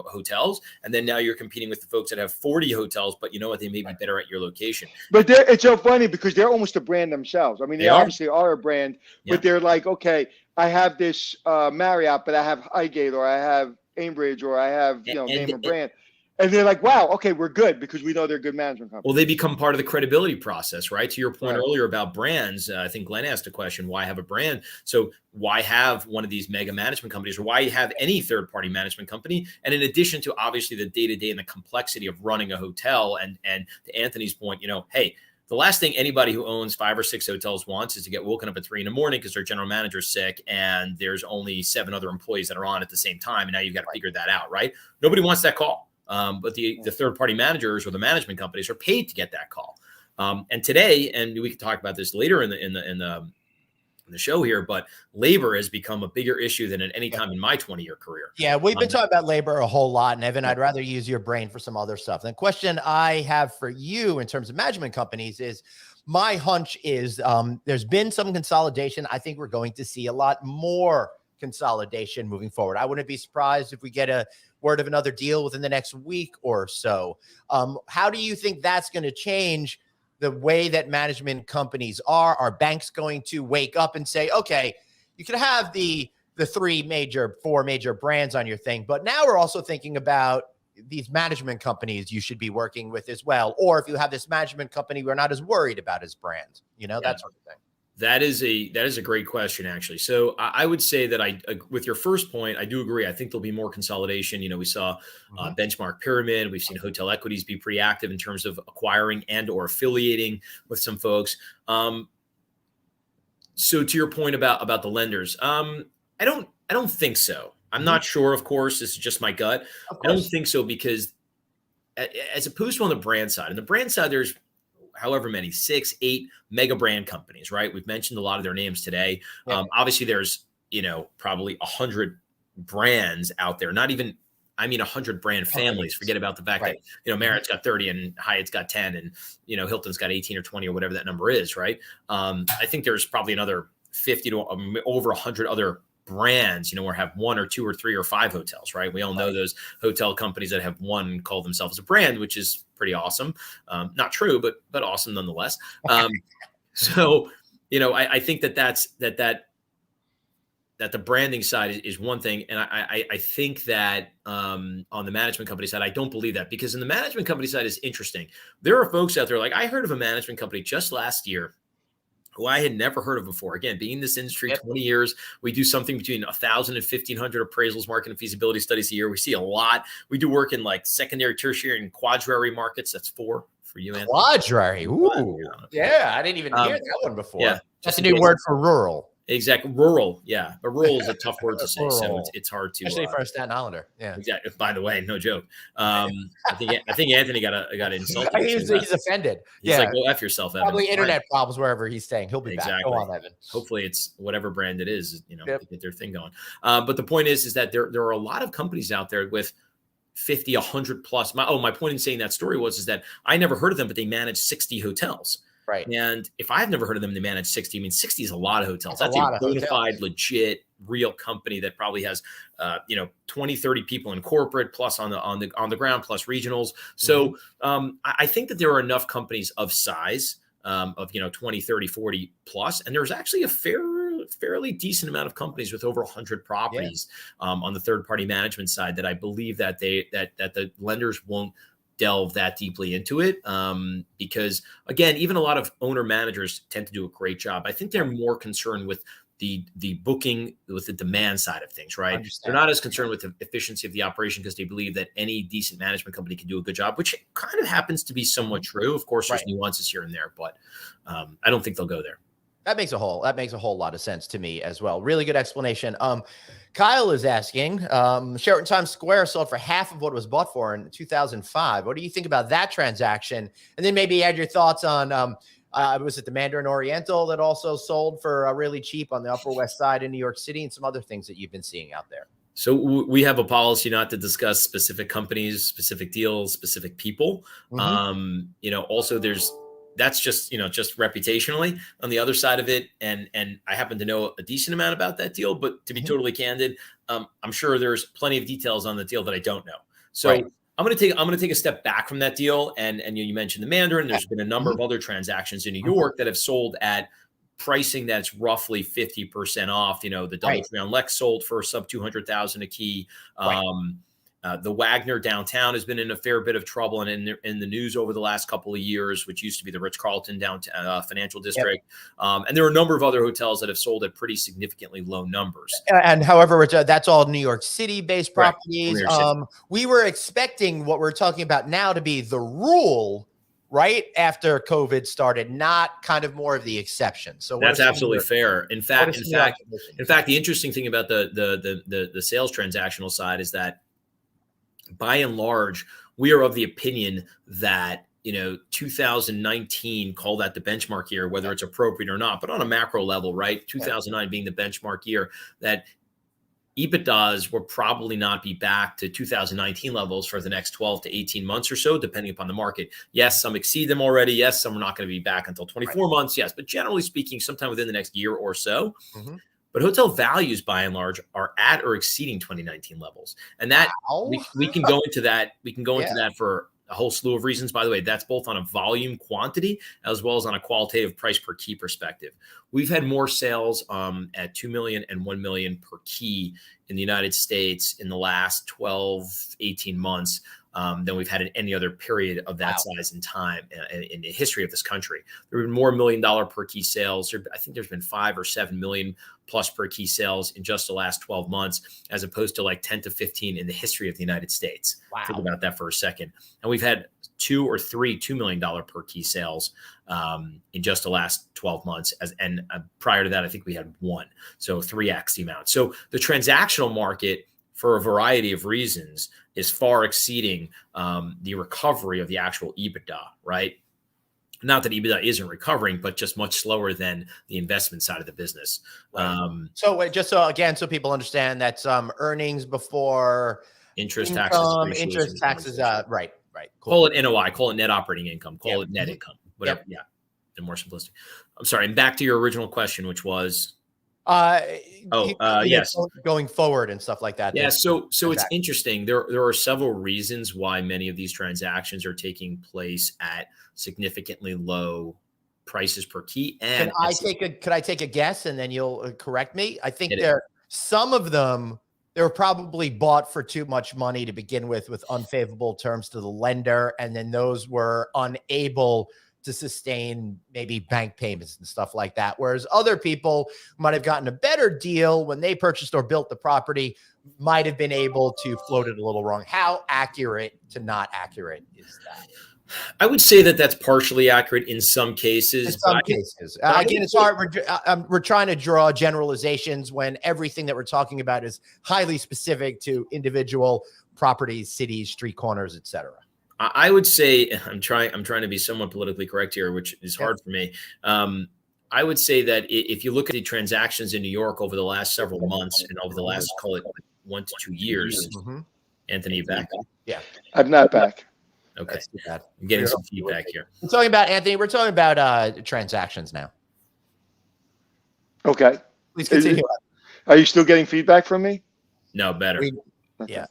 hotels. And then now you're competing with the folks that have 40 hotels, but you know what? They may be better at your location. But it's so funny because they're almost a brand themselves. I mean, they obviously are a brand, but they're like, okay, I have this Marriott, but I have Highgate, or I have Aimbridge, or I have, name a brand. And they're like, wow, okay, we're good because we know they're good management companies. Well, they become part of the credibility process, right? To your point earlier about brands, I think Glenn asked a question, why have a brand? So why have one of these mega management companies, or why have any third-party management company? And in addition to obviously the day-to-day and the complexity of running a hotel, and to Anthony's point, hey, the last thing anybody who owns 5 or 6 hotels wants is to get woken up at 3 a.m. because their general manager's sick and there's only 7 other employees that are on at the same time. And now you've got to figure that out, right? Nobody wants that call. But the third-party managers or the management companies are paid to get that call. And today, and we can talk about this later in the show here, but labor has become a bigger issue than at any time in my 20-year career. Yeah, we've been talking about labor a whole lot, and Evan, I'd rather use your brain for some other stuff. The question I have for you in terms of management companies is, my hunch is there's been some consolidation. I think we're going to see a lot more consolidation moving forward. I wouldn't be surprised if we get a word of another deal within the next week or so. How do you think that's going to change the way that management companies are? Are banks going to wake up and say, okay, you can have the 4 major brands on your thing, but now we're also thinking about these management companies you should be working with as well. Or if you have this management company, we're not as worried about as brands, that sort of thing. That is a great question, actually. So I would say that with your first point, I do agree. I think there'll be more consolidation. We saw Benchmark Pyramid. We've seen Hotel Equities be pretty active in terms of acquiring and or affiliating with some folks. So to your point about the lenders, I don't think so. I'm not sure. Of course, this is just my gut. I don't think so, because as opposed to on the brand side, and the brand side, there's however many, 6, 8 mega brand companies, right? We've mentioned a lot of their names today. Obviously there's, probably 100 brands out there, 100 brand families. Forget about the fact that, Marriott's got 30 and Hyatt's got 10 and, Hilton's got 18 or 20 or whatever that number is, right? I think there's probably another 50 to over 100 other brands, or have 1 or 2 or 3 or 5 hotels, right? We all know those hotel companies that have one call themselves a brand, which is pretty awesome. Not true, but awesome nonetheless. So, I think that the branding side is one thing. And I think that on the management company side, I don't believe that, because in the management company side is interesting. There are folks out there, like I heard of a management company just last year who I had never heard of before. Again, being in this industry 20 years, we do something between 1,000 and 1,500 appraisals, market and feasibility studies a year. We see a lot. We do work in like secondary, tertiary, and quadriary markets. That's 4 for you, Anthony. Quadriary. Ooh. Yeah, I didn't even hear that one before. Yeah. That's a new word for rural. Exactly. Rural. Yeah. But rural is a tough word to say. So it's hard to. Especially for a Staten Islander. Yeah. Exactly. By the way, no joke. I think Anthony got insulted. He's offended. He's like, go F yourself, Evan. Probably internet problems wherever he's staying. He'll be back. Go on, Evan. Hopefully it's whatever brand it is, to get their thing going. But the point is that there are a lot of companies out there with 50, 100 plus. My point in saying that story is that I never heard of them, but they manage 60 hotels. Right. And if I've never heard of them, they manage 60. I mean, 60 is a lot of hotels. That's That's a a lot of bona hotels. fide, legit, real company that probably has, 20, 30 people in corporate, plus on the ground, plus regionals. So I think that there are enough companies of size, of 20, 30, 40 plus, and there's actually a fairly decent amount of companies with over 100 properties on the third party management side that I believe that the lenders won't delve that deeply into it, because again, even a lot of owner managers tend to do a great job. I think they're more concerned with the booking, with the demand side of things, right? They're not as concerned with the efficiency of the operation because they believe that any decent management company can do a good job, which kind of happens to be somewhat true. Of course, there's nuances here and there, but I don't think they'll go there. That makes a whole lot of sense to me as well. Really good explanation. Kyle is asking, Sheraton Times Square sold for half of what it was bought for in 2005. What do you think about that transaction? And then maybe add your thoughts on, was it the Mandarin Oriental that also sold for really cheap on the Upper West Side in New York City, and some other things that you've been seeing out there? So we have a policy not to discuss specific companies, specific deals, specific people. Also that's just reputationally on the other side of it. And I happen to know a decent amount about that deal, but to be totally candid, I'm sure there's plenty of details on the deal that I don't know. So I'm going to take a step back from that deal. And you mentioned the Mandarin. There's been a number of other transactions in New York that have sold at pricing that's roughly 50% off. The DoubleTree on Lex sold for sub 200,000 a key. The Wagner downtown has been in a fair bit of trouble and in the news over the last couple of years, which used to be the Ritz-Carlton downtown financial district. And there are a number of other hotels that have sold at pretty significantly low numbers. And however, that's all New York City-based properties. We were expecting what we're talking about now to be the rule right after COVID started, not kind of more of the exception. So that's absolutely fair. In fact, the interesting thing about the sales transactional side is that, by and large, we are of the opinion that 2019, call that the benchmark year, whether it's appropriate or not, but on a macro level, right? 2009 being the benchmark year, that EBITDAs will probably not be back to 2019 levels for the next 12 to 18 months or so, depending upon the market. Yes, some exceed them already. Yes, some are not going to be back until 24 months. Yes, but generally speaking, sometime within the next year or so. But hotel values, by and large, are at or exceeding 2019 levels, and that we can go into that. We can go into that for a whole slew of reasons. By the way, that's both on a volume quantity as well as on a qualitative price per key perspective. We've had more sales at 2 million and 1 million per key in the United States in the last 12, 18 months than we've had in any other period of that size and time in the history of this country. There have been more $1 million per key sales. I think there's been 5 or 7 million plus per key sales in just the last 12 months, as opposed to like 10 to 15 in the history of the United States. Think about that for a second. And we've had 2 or 3 $2 million per key sales in just the last 12 months. And prior to that, I think we had 1. So 3x the amount. So the transactional market, for a variety of reasons, is far exceeding the recovery of the actual EBITDA, right? Not that EBITDA isn't recovering, but just much slower than the investment side of the business. So people understand, that's earnings before interest, income, taxes, interest, taxes. Right. Cool. Call it NOI, call it net operating income, call it net income, whatever. Yeah, the more simplistic. I'm sorry. And back to your original question, which was, yes, going forward and stuff like that. Yeah. So it's interesting. There are several reasons why many of these transactions are taking place at significantly low prices per key. And could I take a guess and then you'll correct me? I think some of them, they were probably bought for too much money to begin with unfavorable terms to the lender. And then those were unable to sustain maybe bank payments and stuff like that. Whereas other people might have gotten a better deal when they purchased or built the property, might have been able to float it a little wrong. How accurate to not accurate is that? I would say that that's partially accurate in some cases. Again, it's hard. We're trying to draw generalizations when everything that we're talking about is highly specific to individual properties, cities, street corners, etc. I would say, I'm trying to be somewhat politically correct here, which is hard for me. I would say that if you look at the transactions in New York over the last several months and over the last, call it 1 to 2 years, Anthony, you back? Yeah, I'm not back. Okay. that's too bad. I'm getting We're- some feedback here. We're talking about Anthony. We're talking about transactions now. Okay. Please continue. Are you still getting feedback from me? No, better. Okay. Yeah,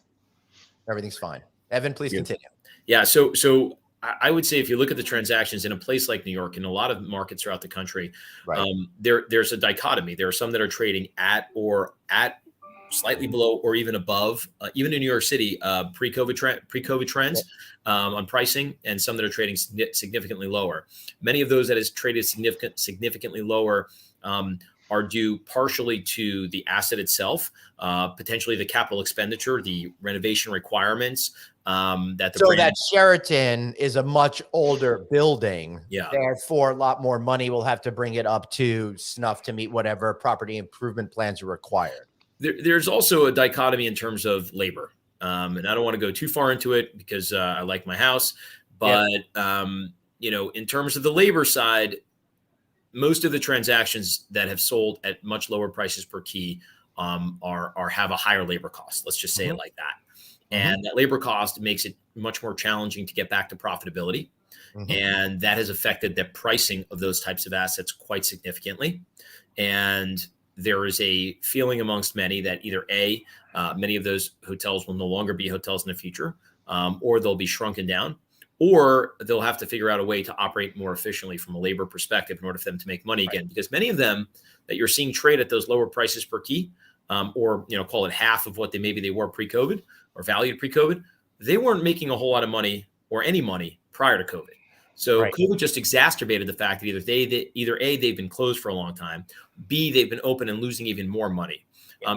everything's fine. Evan, please continue. Yeah. So I would say if you look at the transactions in a place like New York and a lot of markets throughout the country, Right. There's a dichotomy. There are some that are trading at slightly below or even above, even in New York City, pre-COVID trends on pricing, and some that are trading significantly lower. Many of those that is traded significantly lower are due partially to the asset itself, potentially the capital expenditure, the renovation requirements. That Sheraton is a much older building. Yeah. Therefore, a lot more money will have to bring it up to snuff to meet whatever property improvement plans are required. There's also a dichotomy in terms of labor. And I don't want to go too far into it because I like my house. But, in terms of the labor side, most of the transactions that have sold at much lower prices per key have a higher labor cost. Let's just say it like that. And that labor cost makes it much more challenging to get back to profitability. And that has affected the pricing of those types of assets quite significantly. And there is a feeling amongst many that either many of those hotels will no longer be hotels in the future, or they'll be shrunken down, or they'll have to figure out a way to operate more efficiently from a labor perspective in order for them to make money again. Because many of them that you're seeing trade at those lower prices per key, or call it half of what they were pre-COVID or valued pre-COVID, they weren't making a whole lot of money or any money prior to COVID. So COVID just exacerbated the fact that either A, they've been closed for a long time, B, they've been open and losing even more money.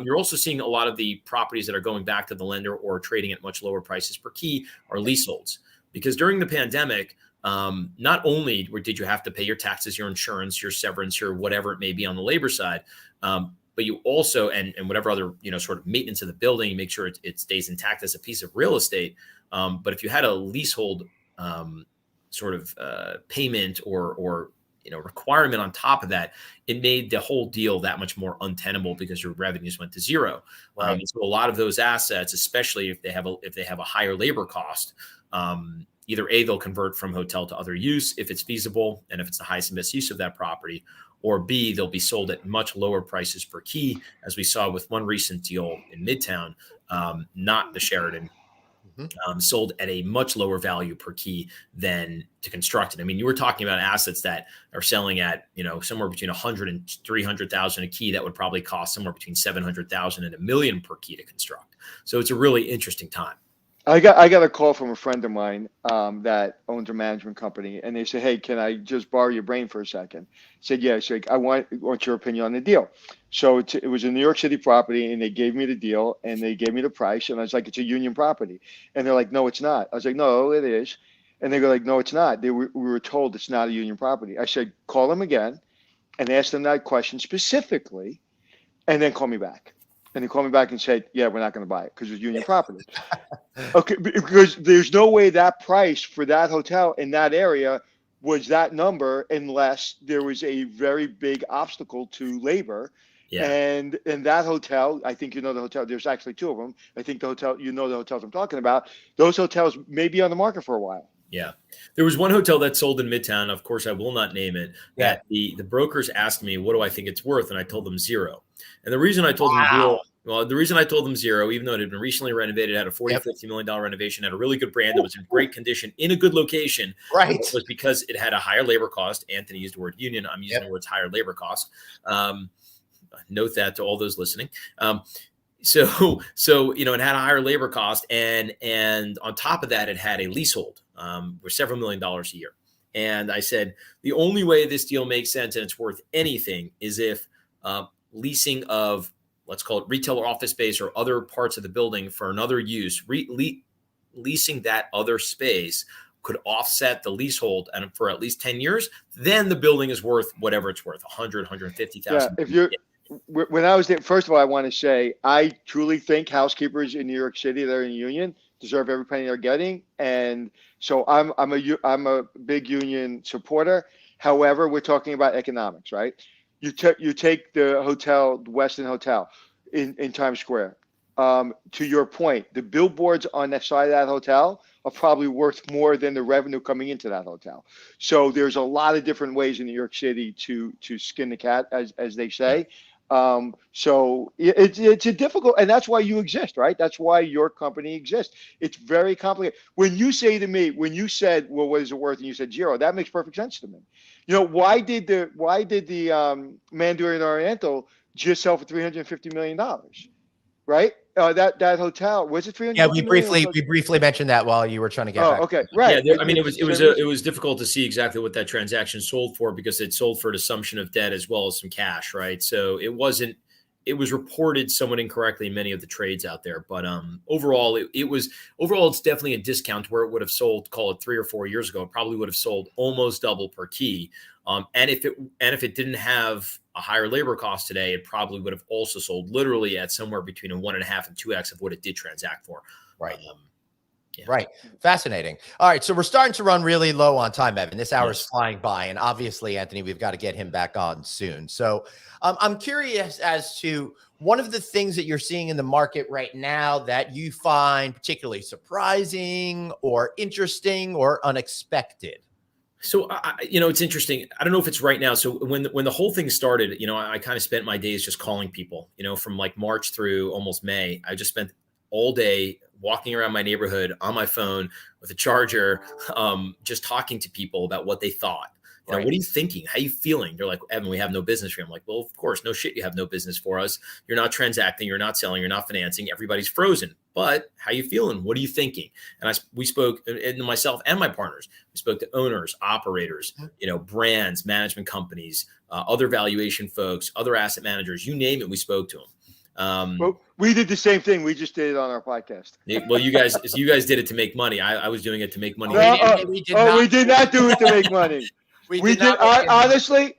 You're also seeing a lot of the properties that are going back to the lender or trading at much lower prices per key are leaseholds. Because during the pandemic, not only did you have to pay your taxes, your insurance, your severance, your whatever it may be on the labor side, but you also, and whatever other, sort of maintenance of the building, make sure it stays intact as a piece of real estate. But if you had a leasehold sort of payment or requirement on top of that, it made the whole deal that much more untenable because your revenues went to zero. And so a lot of those assets, especially if they have a higher labor cost, either A, they'll convert from hotel to other use if it's feasible and if it's the highest and best use of that property, or B, they'll be sold at much lower prices per key, as we saw with one recent deal in Midtown, not the Sheraton, sold at a much lower value per key than to construct it. I mean, you were talking about assets that are selling at, somewhere between 100 and 300,000 a key that would probably cost somewhere between 700,000 and $1 million per key to construct. So it's a really interesting time. I got a call from a friend of mine that owns a management company, and they said, "Hey, can I just borrow your brain for a second?" I said, "Yeah." So I want your opinion on the deal. So it was a New York City property, and they gave me the deal, and they gave me the price, and I was like, "It's a union property," and they're like, "No, it's not." I was like, "No, it is," and they go like, "No, it's not." We were told it's not a union property. I said, "Call them again, and ask them that question specifically, and then call me back." And they called me back and said, "Yeah, we're not going to buy it because it's union property." Okay, because there's no way that price for that hotel in that area was that number unless there was a very big obstacle to labor. Yeah. And that hotel, I think the hotel, there's actually two of them. I think the hotel, the hotels I'm talking about, those hotels may be on the market for a while. Yeah. There was one hotel that sold in Midtown. Of course, I will not name it. That the brokers asked me, what do I think it's worth? And I told them zero. And the reason I told them zero, even though it had been recently renovated, had a $40-50 million renovation, had a really good brand that was in great condition, in a good location, was because it had a higher labor cost. Anthony used the word union. I'm using the words higher labor cost. Note that to all those listening. So it had a higher labor cost, and on top of that, it had a leasehold for several $1 million a year. And I said, the only way this deal makes sense and it's worth anything is if leasing of, let's call it retail or office space or other parts of the building for another use, leasing that other space could offset the leasehold and for at least 10 years, then the building is worth whatever it's worth, 100, 150,000. When I was there, first of all, I want to say, I truly think housekeepers in New York City that are in union deserve every penny they're getting. And so I'm a big union supporter. However, we're talking about economics, right? You take the hotel, the Westin Hotel in Times Square. to your point, the billboards on that side of that hotel are probably worth more than the revenue coming into that hotel. So there's a lot of different ways in New York City to skin the cat, as they say. So it's a difficult, and that's why you exist, right? That's why your company exists. It's very complicated. When you say to me, when you said, well, what is it worth? And you said 0, that makes perfect sense to me. You know, why did the Mandarin Oriental just sell for $350 million? Right? That hotel, was it 300? Yeah, we briefly mentioned that while you were trying to get back. Okay, right. Yeah, I mean, it was difficult to see exactly what that transaction sold for because it sold for an assumption of debt as well as some cash, right? So it was reported somewhat incorrectly in many of the trades out there, but overall, it's definitely a discount to where it would have sold, call it 3 or 4 years ago. It probably would have sold almost double per key. And if it didn't have a higher labor cost today, it probably would have also sold literally at somewhere between a 1.5 and 2x of what it did transact for. Right. Yeah. Right. Fascinating. All right. So we're starting to run really low on time, Evan. This hour is flying by. And obviously, Anthony, we've got to get him back on soon. So I'm curious as to one of the things that you're seeing in the market right now that you find particularly surprising or interesting or unexpected. So, it's interesting. I don't know if it's right now. So when the whole thing started, I kind of spent my days just calling people, from like March through almost May. I just spent all day walking around my neighborhood on my phone with a charger, just talking to people about what they thought. What are you thinking? How are you feeling? They're like, Evan, we have no business for you. I'm like, well, of course, no shit. You have no business for us. You're not transacting. You're not selling. You're not financing. Everybody's frozen. But how are you feeling? What are you thinking? And we spoke, and myself and my partners, we spoke to owners, operators, brands, management companies, other valuation folks, other asset managers, you name it. We spoke to them. Well, we did the same thing. We just did it on our podcast. Well, you guys did it to make money. I was doing it to make money. We did not do it to make money. We did honestly,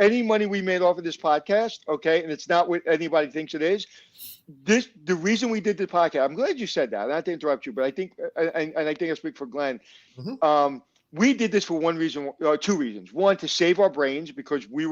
any money we made off of this podcast, okay, and it's not what anybody thinks it is. The reason we did the podcast, I'm glad you said that. Not to interrupt you, but I think, and I think I speak for Glenn. We did this for one reason, 2 reasons. One, to save our brains because we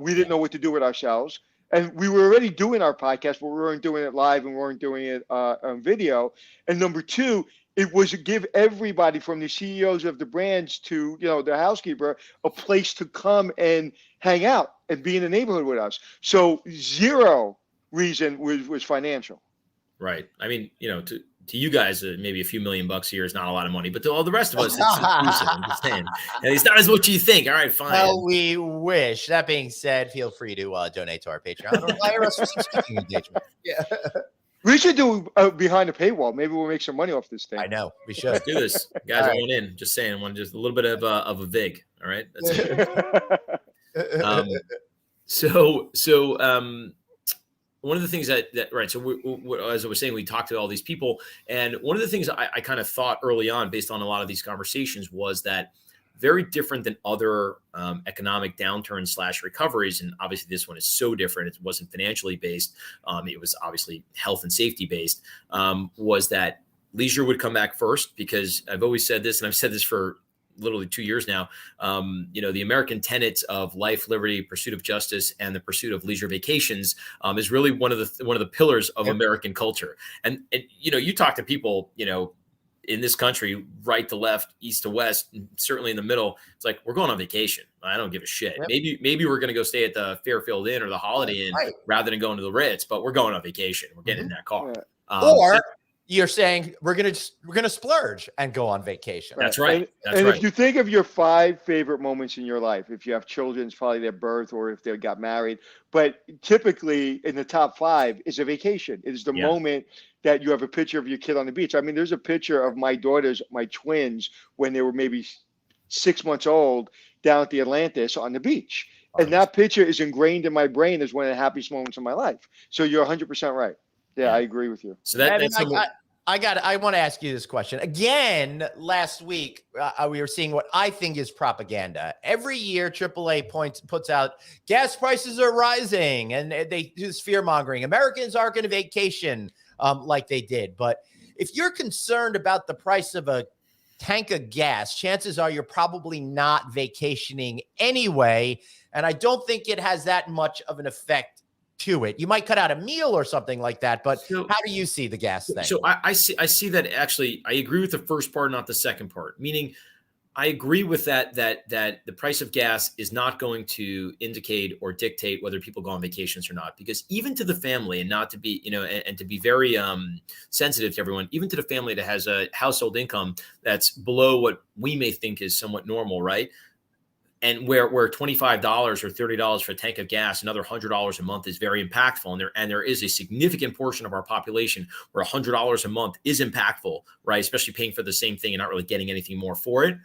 didn't know what to do with ourselves. And we were already doing our podcast, but we weren't doing it live and we weren't doing it on video. And number 2, it was to give everybody from the CEOs of the brands to, the housekeeper, a place to come and hang out and be in the neighborhood with us. So 0 reason was financial. Right. I mean, to you guys, maybe a few $1 million a year is not a lot of money, but to all the rest of us, it's inclusive. I'm just saying. And it's not as what you think. All right, fine. Well, we wish. That being said, feel free to donate to our Patreon or hire us for some speaking engagement. Yeah. We should do behind the paywall. Maybe we'll make some money off this thing. I know. We should. Let's do this. Guys, I want in. Just saying. I want just a little bit of a VIG. All right. That's it. One of the things that right. So as I was saying, we talked to all these people. And one of the things I kind of thought early on, based on a lot of these conversations, was that very different than other economic downturns / recoveries. And obviously this one is so different. It wasn't financially based. It was obviously health and safety based, was that leisure would come back first, because I've always said this, and I've said this for literally 2 years now. The American tenets of life, liberty, pursuit of justice, and the pursuit of leisure vacations is really one of the pillars of American culture. And you talk to people, in this country, right to left, east to west, and certainly in the middle, it's like, we're going on vacation. I don't give a shit. Yep. Maybe we're going to go stay at the Fairfield Inn or the Holiday Inn rather than going to the Ritz, but we're going on vacation. We're getting in that car. Or you're saying we're gonna splurge and go on vacation. That's right. And if you think of your 5 favorite moments in your life, if you have children, it's probably their birth or if they got married. But typically in the top 5 is a vacation. It is the moment that you have a picture of your kid on the beach. I mean, there's a picture of my twins, when they were maybe 6 months old, down at the Atlantis on the beach. And that picture is ingrained in my brain as one of the happiest moments of my life. So you're 100% right. Yeah, I agree with you. So that's I want to ask you this question again. Last week, we were seeing what I think is propaganda. Every year, AAA puts out gas prices are rising, and they do this fear mongering. Americans aren't going to vacation like they did. But if you're concerned about the price of a tank of gas, chances are you're probably not vacationing anyway. And I don't think it has that much of an effect to it. You might cut out a meal or something like that, but So- how do you see the gas thing? So I see that actually. I agree with the first part, not the second part. Meaning, I agree with that the price of gas is not going to indicate or dictate whether people go on vacations or not. Because even to the family, and not to be, and to be very sensitive to everyone, even to the family that has a household income that's below what we may think is somewhat normal, right? And where $25 or $30 for a tank of gas, another $100 a month is very impactful. And there is a significant portion of our population where $100 a month is impactful, right? Especially paying for the same thing and not really getting anything more for it.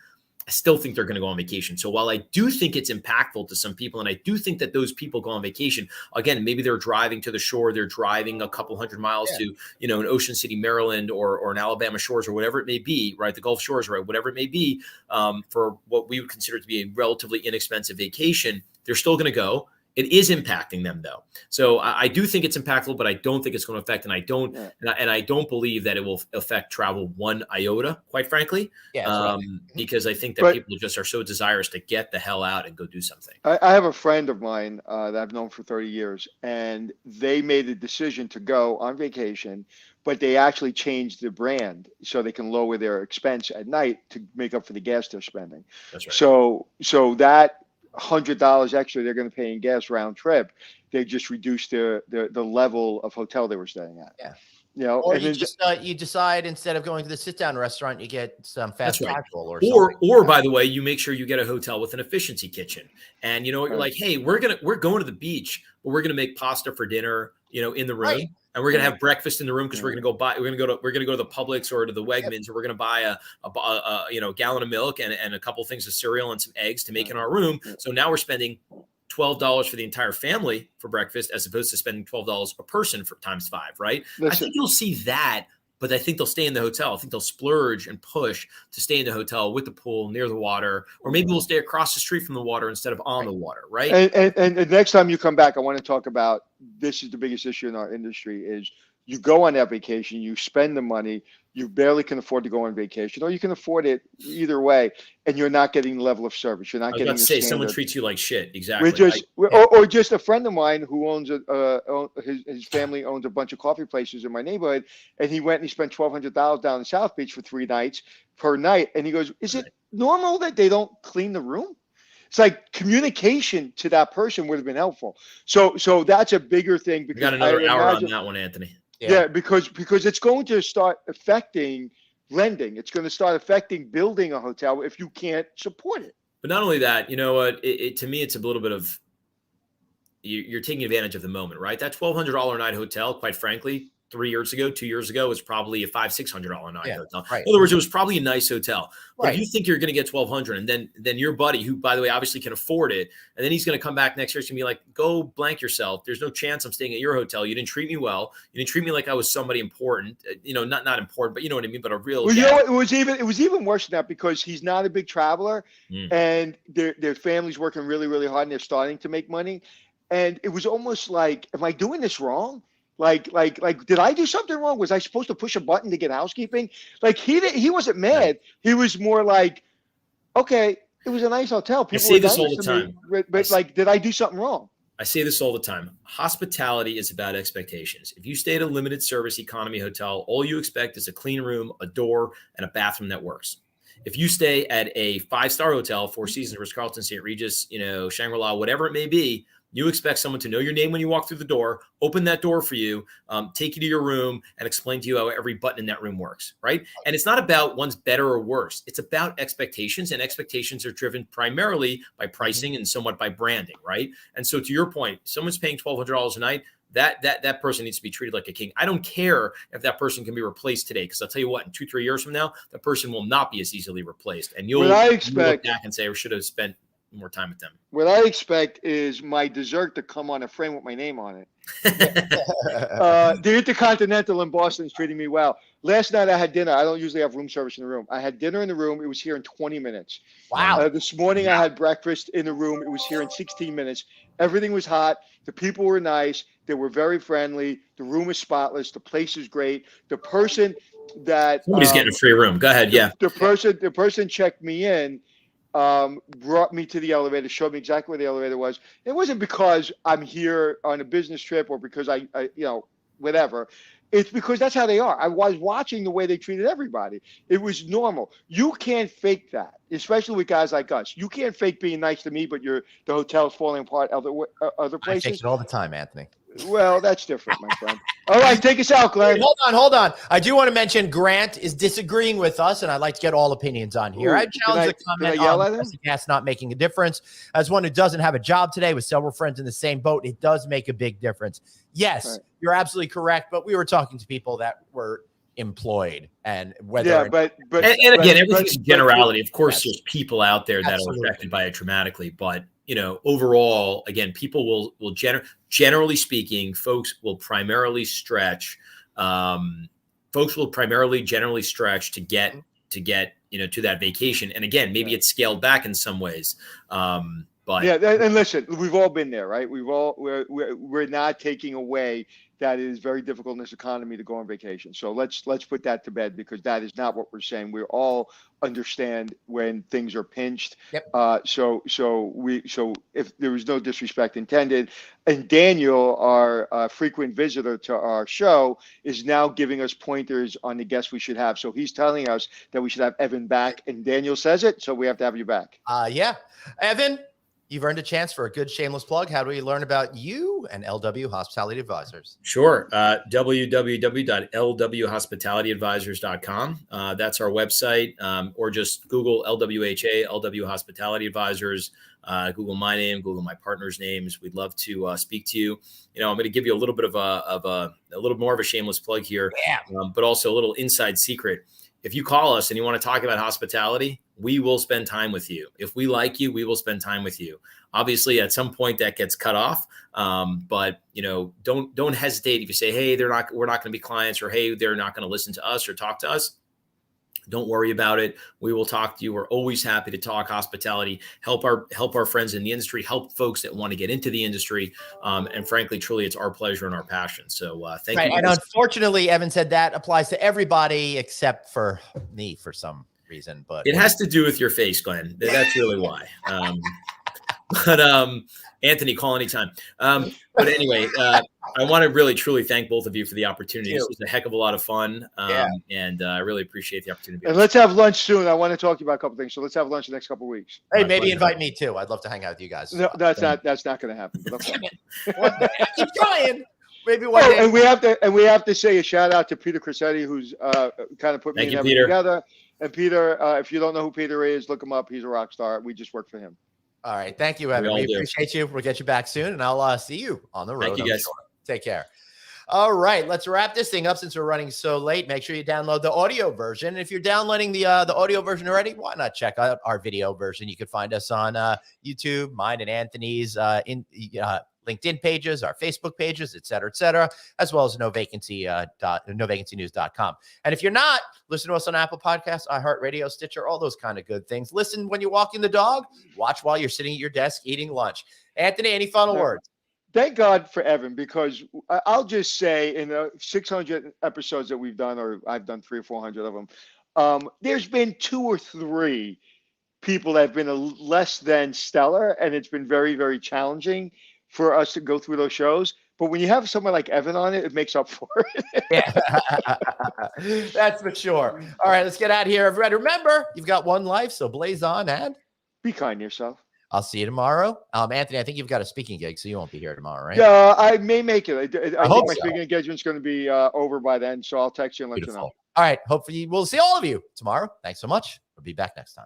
I still think they're going to go on vacation. So while I do think it's impactful to some people, and I do think that those people go on vacation, again, maybe they're driving to the shore, they're driving a couple hundred miles to, an Ocean City, Maryland, or an Alabama shores, or whatever it may be, right? The Gulf Shores, right? Whatever it may be, for what we would consider to be a relatively inexpensive vacation, they're still going to go. It is impacting them, though. So I do think it's impactful, but I don't think it's going to affect, and I don't believe that it will affect travel one iota, quite frankly. Because I think that people just are so desirous to get the hell out and go do something. I have a friend of mine that I've known for 30 years, and they made a decision to go on vacation, but they actually changed the brand so they can lower their expense at night to make up for the gas they're spending. That's right. So that $100 extra they're going to pay in gas round trip, they just reduced the level of hotel they were staying at. Or you decide instead of going to the sit down restaurant, you get some fast casual or something. By the way, you make sure you get a hotel with an efficiency kitchen. And you're like, hey, we're going to the beach, but we're going to make pasta for dinner, in the room. Right. And we're going to have breakfast in the room because we're going to go to the Publix or to the Wegmans, or we're going to buy a gallon of milk and a couple of things of cereal and some eggs to make in our room. So now we're spending $12 for the entire family for breakfast, as opposed to spending $12 a person for times 5, right? I think you'll see that, but I think they'll stay in the hotel. I think they'll splurge and push to stay in the hotel with the pool near the water, or maybe we'll stay across the street from the water instead of on the water, right? And the next time you come back, I want to talk about, this is the biggest issue in our industry, is you go on that vacation, you spend the money, you barely can afford to go on vacation, or you can afford it either way, and you're not getting the level of service. You're not getting the standard. Someone treats you like shit. Exactly. Or just a friend of mine who owns his family owns a bunch of coffee places in my neighborhood, and he went and he spent $1,200 down in South Beach for 3 nights per night, and he goes, "Is it normal that they don't clean the room?" It's like communication to that person would have been helpful. So that's a bigger thing. Because we got another hour on that one, Anthony. Yeah, because it's going to start affecting lending. It's going to start affecting building a hotel if you can't support it. But not only that, you know what? To me, it's a little bit of you're taking advantage of the moment, right? That $1,200 a night hotel, quite frankly, 2 years ago, was probably a $500-$600 a night hotel. Right. In other words, it was probably a nice hotel. But if you think you're going to get $1,200, and then your buddy, who, by the way, obviously can afford it, and then he's going to come back next year, he's going to be like, go blank yourself. There's no chance I'm staying at your hotel. You didn't treat me well. You didn't treat me like I was somebody important. Not important, but you know what I mean. But a real. Well, it was even worse than that, because he's not a big traveler, and their family's working really, really hard, and they're starting to make money. And it was almost like, am I doing this wrong? Like, did I do something wrong? Was I supposed to push a button to get housekeeping? Like, he wasn't mad. He was more like, okay, it was a nice hotel. People I say this all the time. But did I do something wrong? I say this all the time. Hospitality is about expectations. If you stay at a limited service economy hotel, all you expect is a clean room, a door, and a bathroom that works. If you stay at a 5-star hotel, Four Seasons, Ritz-Carlton, St. Regis, Shangri-La, whatever it may be, you expect someone to know your name when you walk through the door, open that door for you, take you to your room, and explain to you how every button in that room works, right? And it's not about one's better or worse. It's about expectations, and expectations are driven primarily by pricing and somewhat by branding, right? And so to your point, someone's paying $1,200 a night, that person needs to be treated like a king. I don't care if that person can be replaced today, because I'll tell you what, in 2-3 years from now, that person will not be as easily replaced. And you'll look back and say, I should have spent more time with them. What I expect is my dessert to come on a frame with my name on it. The Intercontinental in Boston is treating me well. Last night I had dinner. I don't usually have room service in the room. I had dinner in the room. It was here in 20 minutes. Wow. This morning I had breakfast in the room. It was here in 16 minutes. Everything was hot. The people were nice. They were very friendly. The room is spotless. The place is great. The person that somebody's getting a free room. Go ahead. Yeah. The person checked me in. brought me to the elevator, showed me exactly where the elevator was. It wasn't because I'm here on a business trip or because I whatever. It's because that's how they are. I was watching the way they treated everybody. It was normal. You can't fake that, especially with guys like us. You can't fake being nice to me, but the hotel's falling apart other I places. fake it all the time, Anthony. Well, that's different, my friend. All right, take us out, Glenn. Wait, hold on. I do want to mention Grant is disagreeing with us, and I'd like to get all opinions on here. Ooh, I challenge the comment on the gas not making a difference. As one who doesn't have a job today with several friends in the same boat, it does make a big difference. Yes, right. You're absolutely correct, but we were talking to people that were employed and whether again, everything's a generality. Of course, there's people out there that are affected by it dramatically, but overall, again, people will generally speaking, folks will primarily generally stretch to get to that vacation. And again, maybe it's scaled back in some ways. But yeah, and listen, we've all been there, right? We're not taking away that it is very difficult in this economy to go on vacation. So let's put that to bed, because that is not what we're saying. We all understand when things are pinched. Yep. So if there was no disrespect intended, and Daniel, our frequent visitor to our show, is now giving us pointers on the guests we should have. So he's telling us that we should have Evan back, and Daniel says it, so we have to have you back. Yeah, Evan, you've earned a chance for a good shameless plug. How do we learn about you and LW Hospitality Advisors? Sure. www.lwhospitalityadvisors.com. That's our website, or just Google LWHA, LW Hospitality Advisors. Google my name, Google my partner's names. We'd love to speak to you. I'm going to give you a little bit of a little more of a shameless plug here, but also a little inside secret. If you call us and you want to talk about hospitality, we will spend time with you. If we like you, we will spend time with you. Obviously, at some point that gets cut off. But don't hesitate if you say, hey, we're not going to be clients, or hey, they're not going to listen to us or talk to us. Don't worry about it. We will talk to you. We're always happy to talk hospitality, help our friends in the industry, help folks that want to get into the industry. And frankly, truly, it's our pleasure and our passion. So thank you. And unfortunately, Evan said that applies to everybody except for me for some reason. But it has to do with your face, Glenn. That's really why. But Anthony, call anytime. But anyway, I want to really, truly thank both of you for the opportunity. This was a heck of a lot of fun. And I really appreciate the opportunity. And let's have lunch soon. I want to talk to you about a couple things. So let's have lunch the next couple of weeks. Hey, maybe invite me too. I'd love to hang out with you guys. No, that's not going to happen. But damn it. I keep trying. Maybe one day. And we have to say a shout out to Peter Crissetti, who's kind of put me and Evan together. And Peter, if you don't know who Peter is, look him up. He's a rock star. We just work for him. All right. Thank you, Evan. We appreciate you. We'll get you back soon, and I'll see you on the road. Thank you, guys. Sure. Take care. All right. Let's wrap this thing up since we're running so late. Make sure you download the audio version. And if you're downloading the audio version already, why not check out our video version? You can find us on YouTube, mine and Anthony's LinkedIn pages, our Facebook pages, et cetera, as well as novacancynews.com. And if you're not, listen to us on Apple Podcasts, iHeartRadio, Stitcher, all those kind of good things. Listen when you're walking the dog, watch while you're sitting at your desk eating lunch. Anthony, any final words? Thank God for Evan, because I'll just say in the 600 episodes that we've done, or I've done 300 or 400 of them, there's been 2 or 3 people that have been less than stellar, and it's been very, very challenging for us to go through those shows. But when you have someone like Evan on it, it makes up for it. That's for sure. All right, let's get out of here, everybody. Remember, you've got one life, so blaze on and be kind to yourself. I'll see you tomorrow. Anthony, I think you've got a speaking gig, so you won't be here tomorrow, right? Yeah, I may make it. I think my speaking engagement's going to be over by then, so I'll text you and let you know. All right, hopefully we'll see all of you tomorrow. Thanks so much. We'll be back next time.